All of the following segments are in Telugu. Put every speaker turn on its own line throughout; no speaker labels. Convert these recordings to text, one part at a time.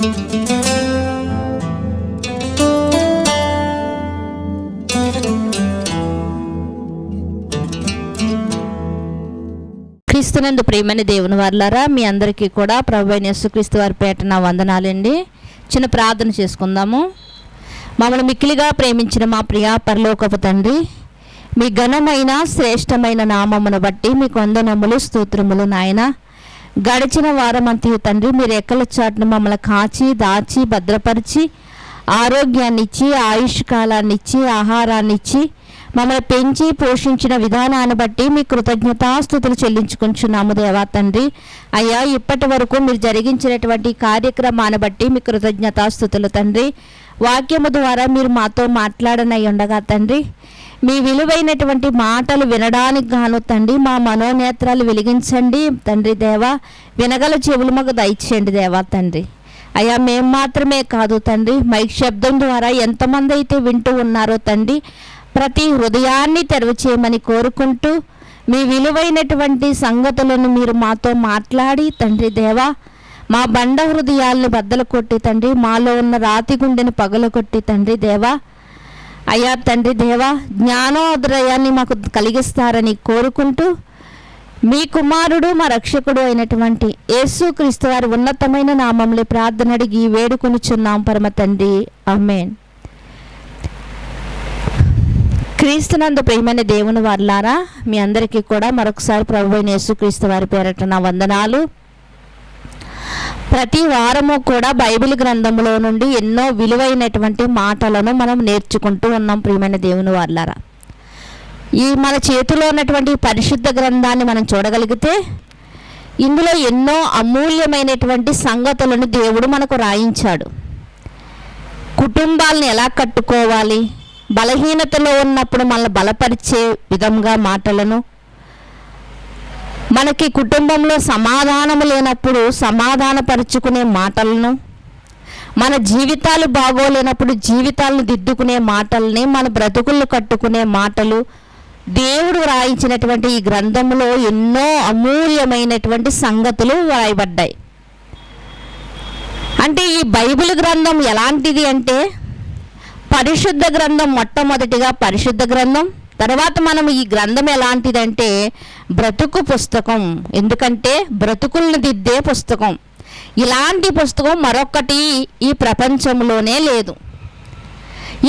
క్రీస్తునందు ప్రియమైన దేవుని వారలారా, మీ అందరికీ కూడా ప్రభువైన యేసుక్రీస్తు వారి పేట నా వందనాలండి. చిన్న ప్రార్థన చేసుకుందాము. మమ్మల్ని మిక్కిలిగా ప్రేమించిన మా ప్రియ పరలోకపు తండ్రి, మీ ఘనమైన శ్రేష్టమైన నామమును బట్టి మీకు వందనములు స్తోత్రములు నాయన. గడిచిన వారమంతయు తండ్రి మీరు ఎక్కల చాటును మమ్మల్ని కాచి దాచి భద్రపరిచి ఆరోగ్యాన్ని ఇచ్చి ఆయుష్ కాలాన్ని ఇచ్చి ఆహారాన్ని ఇచ్చి మమ్మల్ని పెంచి పోషించిన విధానాన్ని బట్టి మీ కృతజ్ఞతాస్తుతులు చెల్లించుకుంటున్నాము దేవా తండ్రి. అయ్యా, ఇప్పటి వరకు మీరు జరిగించినటువంటి కార్యక్రమాన్ని బట్టి మీ కృతజ్ఞతాస్తుతులు తండ్రి. వాక్యము ద్వారా మీరు మాతో మాట్లాడనై ఉండగా తండ్రి, మీ విలువైనటువంటి మాటలు వినడానికి గాను తండ్రి మా మనోనేత్రాలు వెలిగించండి తండ్రి దేవా. వినగల చెవులు మాకు దయచేయండి దేవా తండ్రి. అయ్యా, మేము మాత్రమే కాదు తండ్రి, మైక్ శబ్దం ద్వారా ఎంతమంది అయితే వింటూ ఉన్నారో తండ్రి, ప్రతి హృదయాన్ని తెరవ చేయమని కోరుకుంటూ మీ విలువైనటువంటి సంగతులను మీరు మాతో మాట్లాడి తండ్రి దేవా, మా బండ హృదయాలను బద్దలు కొట్టి తండ్రి, మాలో ఉన్న రాతి గుండెని పగలు కొట్టి తండ్రి దేవా. అయ్యా తండ్రి దేవా, జ్ఞానోదయాన్ని మాకు కలిగిస్తారని కోరుకుంటూ మీ కుమారుడు మా రక్షకుడు అయినటువంటి యేసుక్రీస్తు వారి ఉన్నతమైన నామంలో ప్రార్థన అడిగి వేడుకొనుచున్నాం పరమ తండ్రి, ఆమేన్. క్రీస్తునందు ప్రియమైన దేవుని వారలారా, మీ అందరికీ కూడా మరొకసారి ప్రభువైన యేసుక్రీస్తు వారి పేరట నా వందనాలు. ప్రతి వారము కూడా బైబిల్ గ్రంథంలో నుండి ఎన్నో విలువైనటువంటి మాటలను మనం నేర్చుకుంటూ ఉన్నాం ప్రియమైన దేవుని వారలారా. ఈ మన చేతిలో ఉన్నటువంటి పరిశుద్ధ గ్రంథాన్ని మనం చూడగలిగితే ఇందులో ఎన్నో అమూల్యమైనటువంటి సంగతులను దేవుడు మనకు రాయించాడు. కుటుంబాలను ఎలా కట్టుకోవాలి, బలహీనతలో ఉన్నప్పుడు మనల్ని బలపరిచే విధంగా మాటలను, మనకి కుటుంబంలో సమాధానము లేనప్పుడు సమాధానపరుచుకునే మాటలను, మన జీవితాలు బాగోలేనప్పుడు జీవితాలను దిద్దుకునే మాటల్ని, మన బ్రతుకులను కట్టుకునే మాటలు దేవుడు రాయించినటువంటి ఈ గ్రంథంలో ఎన్నో అమూల్యమైనటువంటి సంగతులు రాయబడ్డాయి. అంటే ఈ బైబిల్ గ్రంథం ఎలాంటిది అంటే, పరిశుద్ధ గ్రంథం మొట్టమొదటిగా పరిశుద్ధ గ్రంథం. తర్వాత మనం ఈ గ్రంథం ఎలాంటిదంటే బ్రతుకు పుస్తకం. ఎందుకంటే బ్రతుకులను దిద్దే పుస్తకం. ఇలాంటి పుస్తకం మరొకటి ఈ ప్రపంచంలోనే లేదు.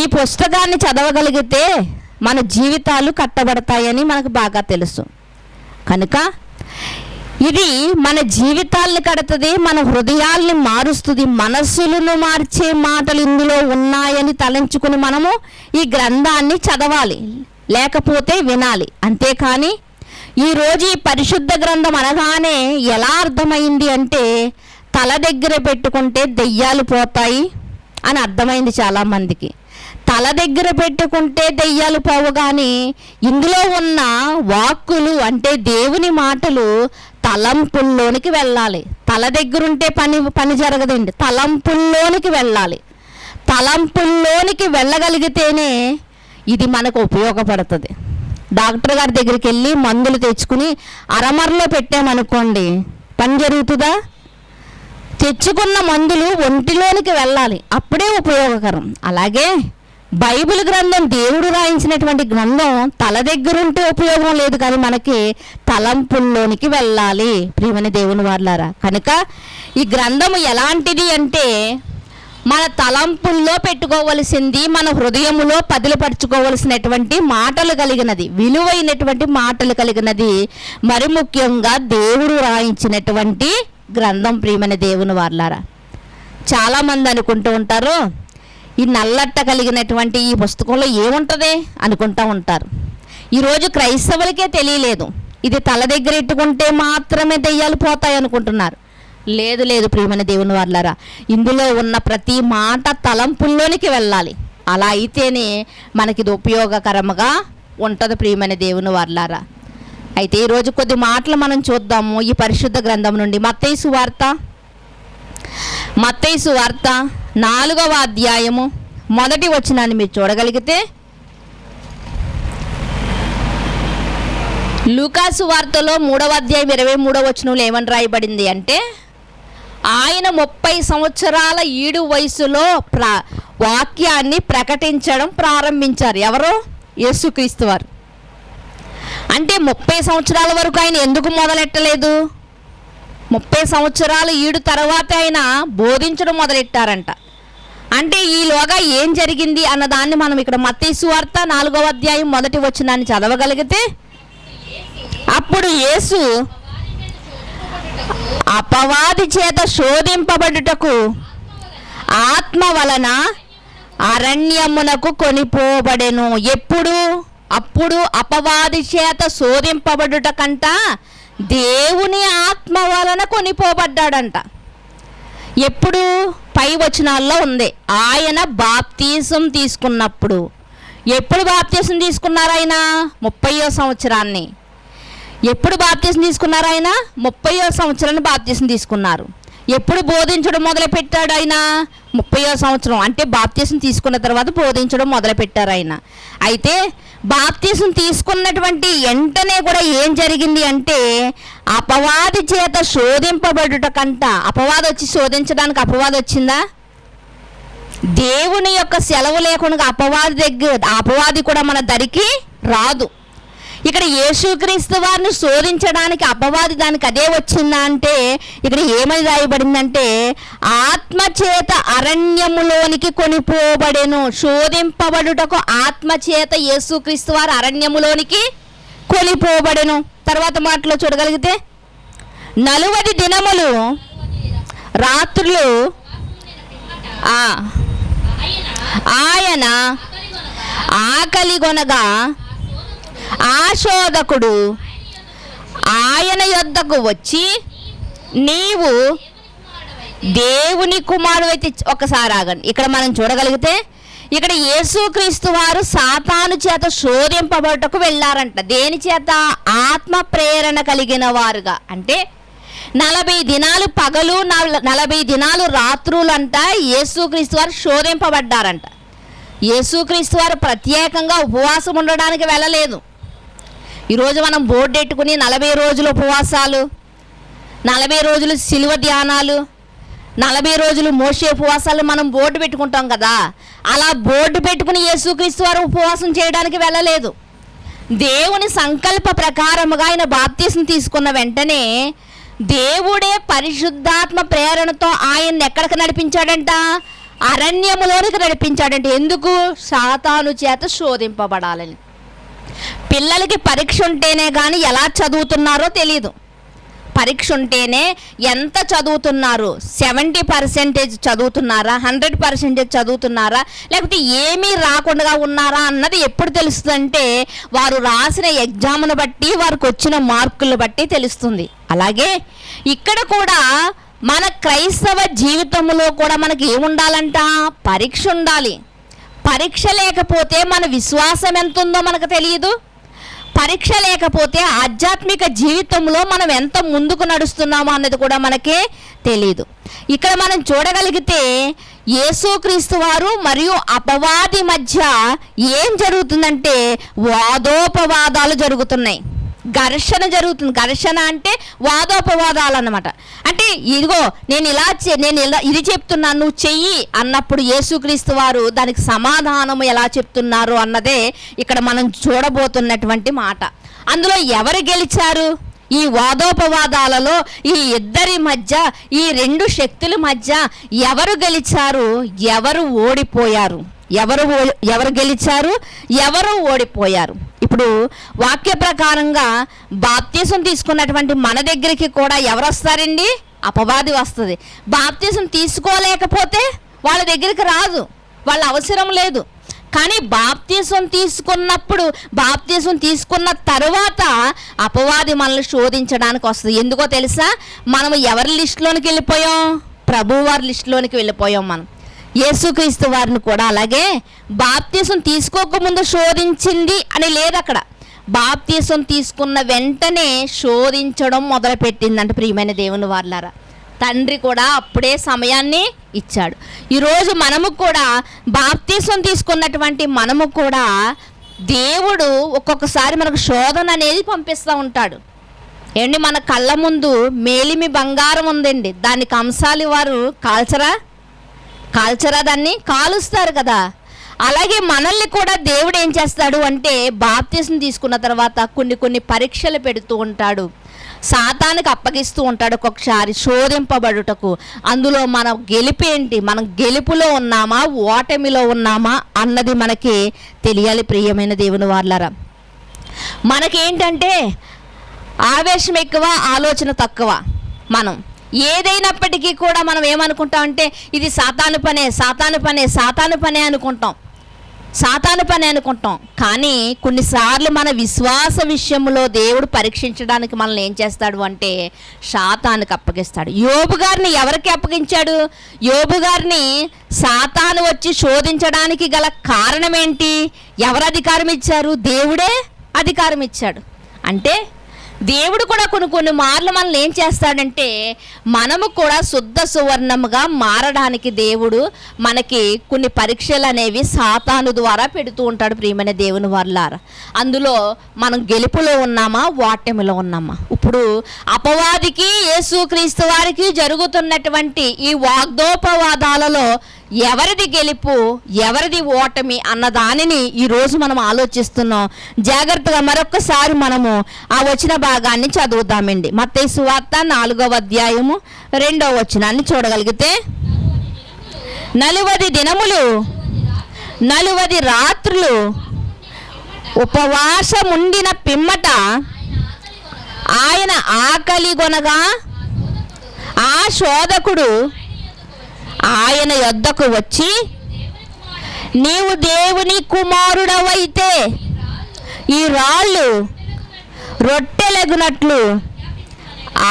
ఈ పుస్తకాన్ని చదవగలిగితే మన జీవితాలు కట్టబడతాయని మనకు బాగా తెలుసు. కనుక ఇది మన జీవితాలను కడుతుంది, మన హృదయాల్ని మారుస్తుంది. మనస్సులను మార్చే మాటలు ఇందులో ఉన్నాయని తలంచుకుని మనము ఈ గ్రంథాన్ని చదవాలి, లేకపోతే వినాలి. అంతేకాని ఈరోజు ఈ పరిశుద్ధ గ్రంథం అనగానే ఎలా అర్థమైంది అంటే, తల దగ్గర పెట్టుకుంటే దెయ్యాలు పోతాయి అని అర్థమైంది చాలామందికి. తల దగ్గర పెట్టుకుంటే దెయ్యాలు పోవు, కానీ ఇందులో ఉన్న వాక్కులు అంటే దేవుని మాటలు తలంపుల్లోనికి వెళ్ళాలి. తల దగ్గరుంటే పని జరగదండి, తలంపుల్లోనికి వెళ్ళాలి. తలంపుల్లోనికి వెళ్ళగలిగితేనే ఇది మనకు ఉపయోగపడుతుంది. డాక్టర్ గారి దగ్గరికి వెళ్ళి మందులు తెచ్చుకుని అరమరలో పెట్టామనుకోండి, పని జరుగుతుందా? తెచ్చుకున్న మందులు ఒంటిలోనికి వెళ్ళాలి, అప్పుడే ఉపయోగకరం. అలాగే బైబిల్ గ్రంథం దేవుడు రాయించినటువంటి గ్రంథం తల దగ్గరుంటే ఉపయోగం లేదు, కానీ మనకి తలంపుల్లోనికి వెళ్ళాలి ప్రియమైన దేవుని వారలారా. కనుక ఈ గ్రంథము ఎలాంటిది అంటే, మన తలంపుల్లో పెట్టుకోవలసింది, మన హృదయములో పదిలపరుచుకోవలసినటువంటి మాటలు కలిగినది, విలువైనటువంటి మాటలు కలిగినది, మరి ముఖ్యంగా దేవుడు రాయించినటువంటి గ్రంథం ప్రియమైన దేవుని వారలారా. చాలామంది అనుకుంటూ ఉంటారు, ఈ నల్లట్ట కలిగినటువంటి ఈ పుస్తకంలో ఏముంటుంది అనుకుంటూ ఉంటారు. ఈరోజు క్రైస్తవులకే తెలియలేదు, ఇది తల దగ్గర ఎట్టుకుంటే మాత్రమే దెయ్యాలు పోతాయి అనుకుంటున్నారు. లేదు లేదు ప్రియమైన దేవుని వారలారా, ఇందులో ఉన్న ప్రతి మాట తలంపుల్లోనికి వెళ్ళాలి. అలా అయితేనే మనకి ఇది ఉపయోగకరంగా ఉంటుంది ప్రియమైన దేవుని వారలారా. అయితే ఈరోజు కొద్ది మాటలు మనం చూద్దాము ఈ పరిశుద్ధ గ్రంథం నుండి. మత్తయి సువార్త 4వ అధ్యాయము 1వ వచనాన్ని మీరు చూడగలిగితే, లూకా సువార్తలో 3వ అధ్యాయం 23వ వచనంలో ఏమని రాయబడింది అంటే, ఆయన 30 సంవత్సరాల ఈడు వయసులో వాక్యాన్ని ప్రకటించడం ప్రారంభించారు. ఎవరు? యేసుక్రీస్తు వారు. అంటే 30 సంవత్సరాల వరకు ఆయన ఎందుకు మొదలెట్టలేదు? 30 సంవత్సరాలు ఈడు తర్వాత ఆయన బోధించడం మొదలెట్టారంట. అంటే ఈలోగా ఏం జరిగింది అన్నదాన్ని మనం ఇక్కడ మత్తయి సువార్త 4వ అధ్యాయం 1వ వచనాన్ని చదవగలిగితే, అప్పుడు యేసు అపవాది చేత శోధింపబడుటకు ఆత్మ వలన అరణ్యమునకు కొనిపోబడెను. ఎప్పుడు? అప్పుడు అపవాది చేత శోధింపబడుట కంట దేవుని ఆత్మ వలన కొనిపోబడ్డాడంట. ఎప్పుడు? పై వచనాల్లో ఉంది. ఆయన బాప్తీసం తీసుకున్నప్పుడు. ఎప్పుడు బాప్తీసం తీసుకున్నారు ఆయన? 30వ సంవత్సరాన్ని. ఎప్పుడు బాప్తీసం తీసుకున్నారు ఆయన? 30వ సంవత్సరాన్ని బాప్తీసం తీసుకున్నారు. ఎప్పుడు బోధించడం మొదలుపెట్టాడు ఆయన? 30వ సంవత్సరం. అంటే బాప్తీసం తీసుకున్న తర్వాత బోధించడం మొదలుపెట్టారు ఆయన. అయితే బాప్తీసం తీసుకున్నటువంటి వెంటనే కూడా ఏం జరిగింది అంటే, అపవాది చేత శోధింపబడుట కంట. అపవాది వచ్చి శోధించడానికి అపవాది వచ్చిందా? దేవుని యొక్క సెలవు లేకుండా అపవాది కూడా మన దరికి రాదు. ఇక్కడ యేసుక్రీస్తు వారిని శోధించడానికి అపవాది దానికి అదే వచ్చిందా అంటే, ఇక్కడ ఏమని రాయబడిందంటే, ఆత్మచేత అరణ్యములోనికి కొనిపోబడెను. శోధింపబడుటకు ఆత్మచేత యేసుక్రీస్తు వారు అరణ్యములోనికి కొనిపోబడెను. తర్వాత మాటలో చూడగలిగితే, 40 దినములు రాత్రులు ఆయన ఆకలిగొనగా ఆ శోధకుడు ఆయన యొద్దకు వచ్చి, నీవు దేవుని కుమారుడు అయితే. ఒకసారి ఆగండి. ఇక్కడ మనం చూడగలిగితే, ఇక్కడ యేసుక్రీస్తు వారు సాతాను చేత శోధింపబడుటకు వెళ్ళారంట. దేని చేత? ఆత్మ ప్రేరణ కలిగిన వారుగా. అంటే 40 దినాలు పగలు 40 దినాలు రాత్రులంట యేసుక్రీస్తు వారు శోధింపబడ్డారంట. యేసుక్రీస్తు వారు ప్రత్యేకంగా ఉపవాసం ఉండడానికి వెళ్ళలేదు. ఈరోజు మనం బోర్డు పెట్టుకుని 40 రోజులు ఉపవాసాలు, 40 రోజులు శిలువ ధ్యానాలు, 40 రోజులు మోషే ఉపవాసాలు మనం బోర్డు పెట్టుకుంటాం కదా. అలా బోర్డు పెట్టుకుని యేసుక్రీస్తు వారు ఉపవాసం చేయడానికి వెళ్ళలేదు. దేవుని సంకల్ప ప్రకారముగా ఆయన బాప్తీసం తీసుకున్న వెంటనే దేవుడే పరిశుద్ధాత్మ ప్రేరణతో ఆయన్ని ఎక్కడికి నడిపించాడంట? అరణ్యములోనికి నడిపించాడంటే. ఎందుకు? సాతాను చేత శోధింపబడాలని. పిల్లలకి పరీక్ష ఉంటేనే కానీ ఎలా చదువుతున్నారో తెలియదు. పరీక్ష ఉంటేనే ఎంత చదువుతున్నారు, 70% చదువుతున్నారా, 100% చదువుతున్నారా, లేకపోతే ఏమీ రాకుండా ఉన్నారా అన్నది ఎప్పుడు తెలుస్తుందంటే, వారు రాసిన ఎగ్జామ్ను బట్టి, వారికి వచ్చిన మార్కులు బట్టి తెలుస్తుంది. అలాగే ఇక్కడ కూడా మన క్రైస్తవ జీవితంలో కూడా మనకి ఏముండాలంట? పరీక్ష ఉండాలి. పరీక్ష లేకపోతే మన విశ్వాసం ఎంత ఉందో మనకు తెలియదు. పరీక్ష లేకపోతే ఆధ్యాత్మిక జీవితంలో మనం ఎంత ముందుకు నడుస్తున్నామో అన్నది కూడా మనకే తెలియదు. ఇక్కడ మనం చూడగలిగితే యేసుక్రీస్తు వారు మరియు అపవాది మధ్య ఏం జరుగుతుందంటే, వాదోపవాదాలు జరుగుతున్నాయి, ఘర్షణ జరుగుతుంది. ఘర్షణ అంటే వాదోపవాదాలు అన్నమాట. అంటే ఇదిగో నేను ఇది చెప్తున్నాను, నువ్వు చెయ్యి అన్నప్పుడు యేసుక్రీస్తు వారు దానికి సమాధానం ఎలా చెప్తున్నారు అన్నదే ఇక్కడ మనం చూడబోతున్నటువంటి మాట. అందులో ఎవరు గెలిచారు? ఈ వాదోపవాదాలలో ఈ ఇద్దరి మధ్య, ఈ 2 శక్తుల మధ్య ఎవరు గెలిచారు, ఎవరు ఓడిపోయారు? ఎవరు గెలిచారు, ఎవరు ఓడిపోయారు? ఇప్పుడు వాక్య ప్రకారంగా బాప్తీసం తీసుకున్నటువంటి మన దగ్గరికి కూడా ఎవరు వస్తారండి? అపవాది వస్తుంది. బాప్తీసం తీసుకోలేకపోతే వాళ్ళ దగ్గరికి రాదు, వాళ్ళ అవసరం లేదు. కానీ బాప్తీసం తీసుకున్నప్పుడు, బాప్తీసం తీసుకున్న తరువాత అపవాది మనల్ని శోధించడానికి వస్తుంది. ఎందుకో తెలుసా? మనం ఎవరి లిస్టులోనికి వెళ్ళిపోయాం? ప్రభువారి లిస్టులోనికి వెళ్ళిపోయాం. మనం యేసుక్రీస్తు వారిని కూడా అలాగే బాప్తీసం తీసుకోకముందు శోధించింది అని లేదు అక్కడ. బాప్తీసం తీసుకున్న వెంటనే శోధించడం మొదలుపెట్టిందంట. ప్రియమైన దేవుని వారలారా, తండ్రి కూడా అప్పుడే సమయాన్ని ఇచ్చాడు. ఈరోజు మనము కూడా బాప్తీసం తీసుకున్నటువంటి మనము కూడా దేవుడు ఒక్కొక్కసారి మనకు శోధన అనేది పంపిస్తూ ఉంటాడు. ఏంటి, మన కళ్ళ ముందు మేలిమి బంగారం ఉందండి, దాన్ని కంసాలి వారు కాల్చరా దాన్ని కాలుస్తారు కదా. అలాగే మనల్ని కూడా దేవుడు ఏం చేస్తాడు అంటే బాప్తిసం తీసుకున్న తర్వాత కొన్ని పరీక్షలు పెడుతూ ఉంటాడు, సాతానికి అప్పగిస్తూ ఉంటాడు, ఒక్కొక్కసారి శోధింపబడుటకు. అందులో మన గెలిపేంటి, మనం గెలుపులో ఉన్నామా ఓటమిలో ఉన్నామా అన్నది మనకి తెలియాలి. ప్రియమైన దేవుని వారలారా, మనకేంటంటే ఆవేశం ఎక్కువ, ఆలోచన తక్కువ. మనం ఏదైనప్పటికీ కూడా మనం ఏమనుకుంటామంటే ఇది సాతాను పనే అనుకుంటాం. కానీ కొన్నిసార్లు మన విశ్వాస విషయంలో దేవుడు పరీక్షించడానికి మనల్ని ఏం చేస్తాడు అంటే సాతానుకి అప్పగిస్తాడు. యోబు గారిని ఎవరికి అప్పగించాడు? యోబు గారిని సాతాను వచ్చి శోధించడానికి గల కారణం ఏంటి? ఎవరు అధికారం ఇచ్చారు? దేవుడే అధికారం ఇచ్చాడు. అంటే దేవుడు కూడా కొన్ని మార్లు మనల్ని ఏం చేస్తాడంటే మనము కూడా శుద్ధ సువర్ణముగా మారడానికి దేవుడు మనకి కొన్ని పరీక్షలు అనేవి సాతాను ద్వారా పెడుతూ ఉంటాడు. ప్రియమైన దేవుని వారలారా, అందులో మనం గెలుపులో ఉన్నామా ఓటమిలో ఉన్నామా? ఇప్పుడు అపవాదికి యేసుక్రీస్తు వారికి జరుగుతున్నటువంటి ఈ వాగ్దోపవాదాలలో ఎవరిది గెలుపు ఎవరిది ఓటమి అన్న దానిని ఈరోజు మనం ఆలోచిస్తున్నాం. జాగ్రత్తగా మరొకసారి మనము ఆ వచ్చిన భాగాన్ని చదువుతామండి. మత్తయి సువార్త 4వ అధ్యాయము 2వ వచనాన్ని చూడగలిగితే, 40 దినములు 40 రాత్రులు ఉపవాసముండిన పిమ్మట ఆయన ఆకలిగొనగా ఆ శోధకుడు ఆయన యొద్దకు వచ్చి, నీవు దేవుని కుమారుడవైతే ఈ రాళ్ళు రొట్టెలగునట్లు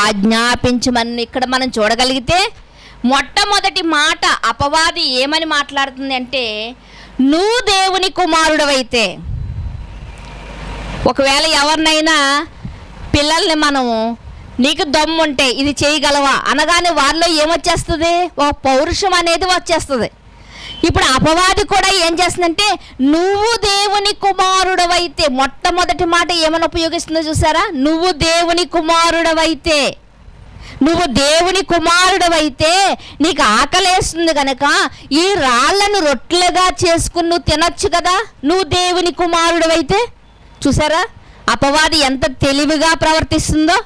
ఆజ్ఞాపించమని. ఇక్కడ మనం చూడగలిగితే మొట్టమొదటి మాట అపవాది ఏమని మాట్లాడుతుంది అంటే, నువ్వు దేవుని కుమారుడవైతే. ఒకవేళ ఎవరినైనా పిల్లల్ని మనము నీకు దమ్ముంటే ఇది చేయగలవా అనగానే వారిలో ఏమొచ్చేస్తుంది? ఒక పౌరుషం అనేది వచ్చేస్తుంది. ఇప్పుడు అపవాది కూడా ఏం చేస్తుందంటే నువ్వు దేవుని కుమారుడవైతే, మొట్టమొదటి మాట ఏమని ఉపయోగిస్తుందో చూసారా? నువ్వు దేవుని కుమారుడవైతే. నువ్వు దేవుని కుమారుడవైతే నీకు ఆకలేస్తుంది కనుక ఈ రాళ్లను రొట్టెలుగా చేసుకుని నువ్వు తినొచ్చు కదా, నువ్వు దేవుని కుమారుడవైతే. చూసారా అపవాది ఎంత తెలివిగా ప్రవర్తిస్తుందో?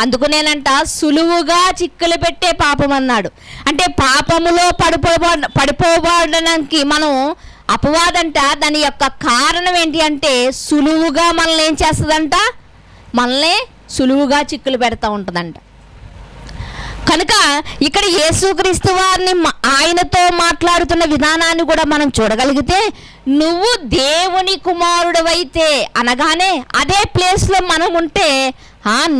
అందుకునేనంట సులువుగా చిక్కులు పెట్టే పాపం అన్నాడు. అంటే పాపములో పడిపోవడానికి మనం అపవాదంట దాని యొక్క కారణం ఏంటి అంటే సులువుగా మనల్ని ఏం చేస్తుందంట, మనల్ని సులువుగా చిక్కులు పెడతా ఉంటుందంట. కనుక ఇక్కడ యేసుక్రీస్తు వారిని ఆయనతో మాట్లాడుతున్న విధానాన్ని కూడా మనం చూడగలిగితే, నువ్వు దేవుని కుమారుడవైతే అనగానే అదే ప్లేస్లో మనం ఉంటే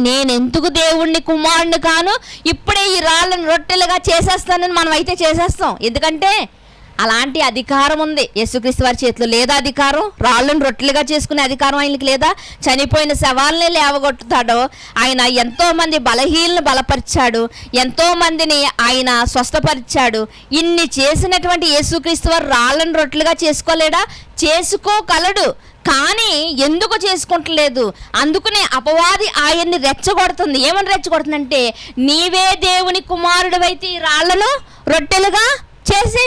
నేనెందుకు దేవుణ్ణి కుమారుడిని కాను, ఇప్పుడే ఈ రాళ్ళను రొట్టెలుగా చేసేస్తానని మనం అయితే చేసేస్తాం. ఎందుకంటే అలాంటి అధికారం ఉంది యేసుక్రీస్తు వారి చేతిలో. లేదా అధికారం? రాళ్ళను రొట్టెలుగా చేసుకునే అధికారం ఆయనకి లేదా? చనిపోయిన శవాలనే లేవగొట్టుతాడు ఆయన. ఎంతోమంది బలహీనలను బలపరిచాడు, ఎంతోమందిని ఆయన స్వస్థపరిచాడు. ఇన్ని చేసినటువంటి యేసుక్రీస్తు వారు రాళ్ళను రొట్టెలుగా చేసుకోలేడా? చేసుకోగలడు. కానీ ఎందుకు చేసుకుంటలేదు? అందుకనే అపవాది ఆయన్ని రెచ్చగొడుతుంది. ఏమని రెచ్చగొడుతుందంటే, నీవే దేవుని కుమారుడివైతే ఈ రాళ్లను రొట్టెలుగా చేసి.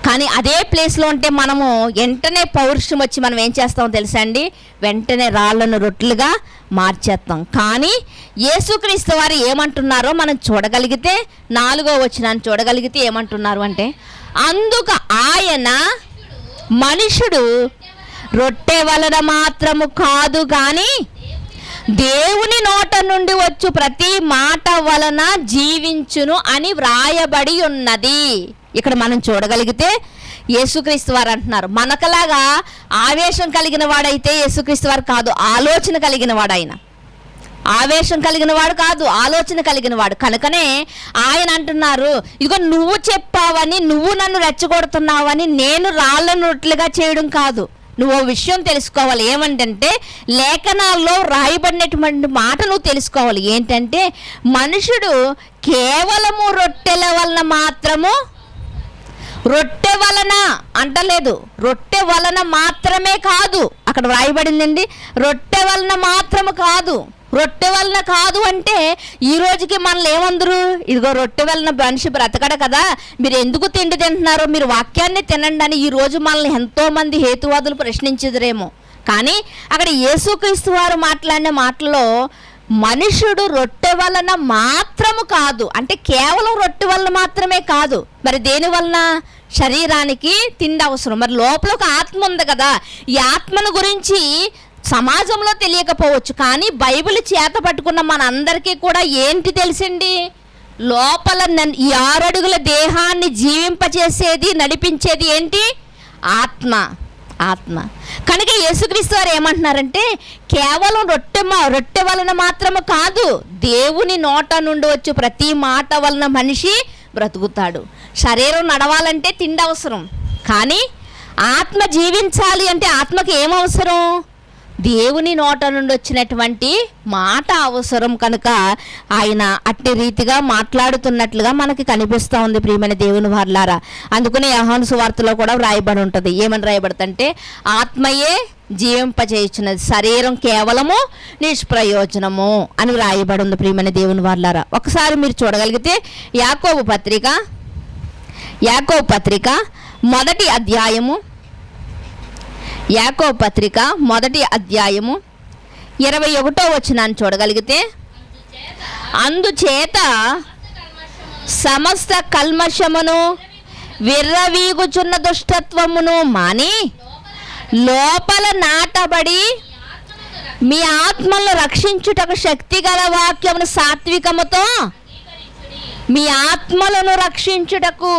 కానీ అదే ప్లేస్లో ఉంటే మనము వెంటనే పౌరుషం వచ్చి మనం ఏం చేస్తామో తెలుసా అండి, వెంటనే రాళ్లను రొట్టెలుగా మార్చేస్తాం. కానీ యేసుక్రీస్తు వారు ఏమంటున్నారో మనం చూడగలిగితే, 4వ వచనాన్ని చూడగలిగితే ఏమంటున్నారు అంటే, అందుకు ఆయన మనుషుడు రొట్టె వలన మాత్రము కాదు కానీ దేవుని నోట నుండి వచ్చు ప్రతి మాట వలన జీవించును అని వ్రాయబడి ఉన్నది. ఇక్కడ మనం చూడగలిగితే యేసుక్రీస్తు వారు అంటున్నారు, మనకలాగా ఆవేశం కలిగిన వాడైతే యేసుక్రీస్తు వారు కాదు, ఆలోచన కలిగిన వాడు ఆయన. ఆవేశం కలిగిన వాడు కాదు, ఆలోచన కలిగిన వాడు. కనుకనే ఆయన అంటున్నారు, ఇదిగో నువ్వు చెప్పావని, నువ్వు నన్ను రెచ్చగొడుతున్నావని నేను రాళ్ళను రొట్టెలుగా చేయడం కాదు. నువ్వు విషయం తెలుసుకోవాలి. ఏమంటే లేఖనాల్లో రాయబడినటువంటి మాట నువ్వు తెలుసుకోవాలి. ఏంటంటే మనుషుడు కేవలము రొట్టెల వలన మాత్రము, రొట్టె వలన అంటలేదు, రొట్టె వలన మాత్రమే కాదు, అక్కడ వ్రాయబడిందండి. రొట్టె వలన మాత్రము కాదు, రొట్టె వలన కాదు అంటే ఈ రోజుకి మనల్ని ఏమందరు, ఇదిగో రొట్టె వలన మనిషి బ్రతకడు కదా, మీరు ఎందుకు తిండి తింటున్నారో, మీరు వాక్యాన్ని తినండి అని ఈ రోజు మనల్ని ఎంతోమంది హేతువాదులు ప్రశ్నించదురేమో. కానీ అక్కడ యేసుక్రీస్తు వారు మాట్లాడిన మాటలో మనుషుడు రొట్టె వలన మాత్రము కాదు అంటే కేవలం రొట్టె వలన మాత్రమే కాదు, మరి దేని వలన? శరీరానికి తిండి అవసరం. మరి లోపల ఒక ఆత్మ ఉంది కదా, ఈ ఆత్మను గురించి సమాజంలో తెలియకపోవచ్చు, కానీ బైబిల్ చేత పట్టుకున్న మనందరికీ కూడా ఏంటి తెలిసింది? లోపల ఈ 6 అడుగుల దేహాన్ని జీవింపచేసేది, నడిపించేది ఏంటి? ఆత్మ. ఆత్మ. కనుక యేసుక్రీస్తు వారు ఏమంటున్నారంటే కేవలం రొట్టె వలన మాత్రము కాదు, దేవుని నోట నుండి వచ్చే ప్రతి మాట వలన మనిషి బ్రతుకుతాడు. శరీరం నడవాలంటే తిండి అవసరం, కానీ ఆత్మ జీవించాలి అంటే ఆత్మకి ఏమవసరం? దేవుని నోట నుండి వచ్చినటువంటి మాట అవసరం. కనుక ఆయన అట్టి రీతిగా మాట్లాడుతున్నట్లుగా మనకి కనిపిస్తూ ఉంది ప్రియమైన దేవుని వారలారా. అందుకనే యోహాను సువార్తలో కూడా వ్రాయబడి ఉంటుంది. ఏమని రాయబడుతుంటే ఆత్మయే జీవింపచేయుచున్నది, శరీరం కేవలము నిష్ప్రయోజనము అని వ్రాయబడి ఉంది ప్రియమైన దేవుని వారలారా. ఒకసారి మీరు చూడగలిగితే యాకోబు పత్రిక మొదటి అధ్యాయము, యాకోబు పత్రిక మొదటి అధ్యాయము 21వ వచనాన్ని చూడగలిగితే, అందుచేత సమస్త కల్మషమును విర్రవీగుచున్న దుష్టత్వమును మాని లోపల నాటబడి మీ ఆత్మలను రక్షించుటకు శక్తి గల వాక్యమును సాత్వికముతో మీ ఆత్మలను రక్షించుటకు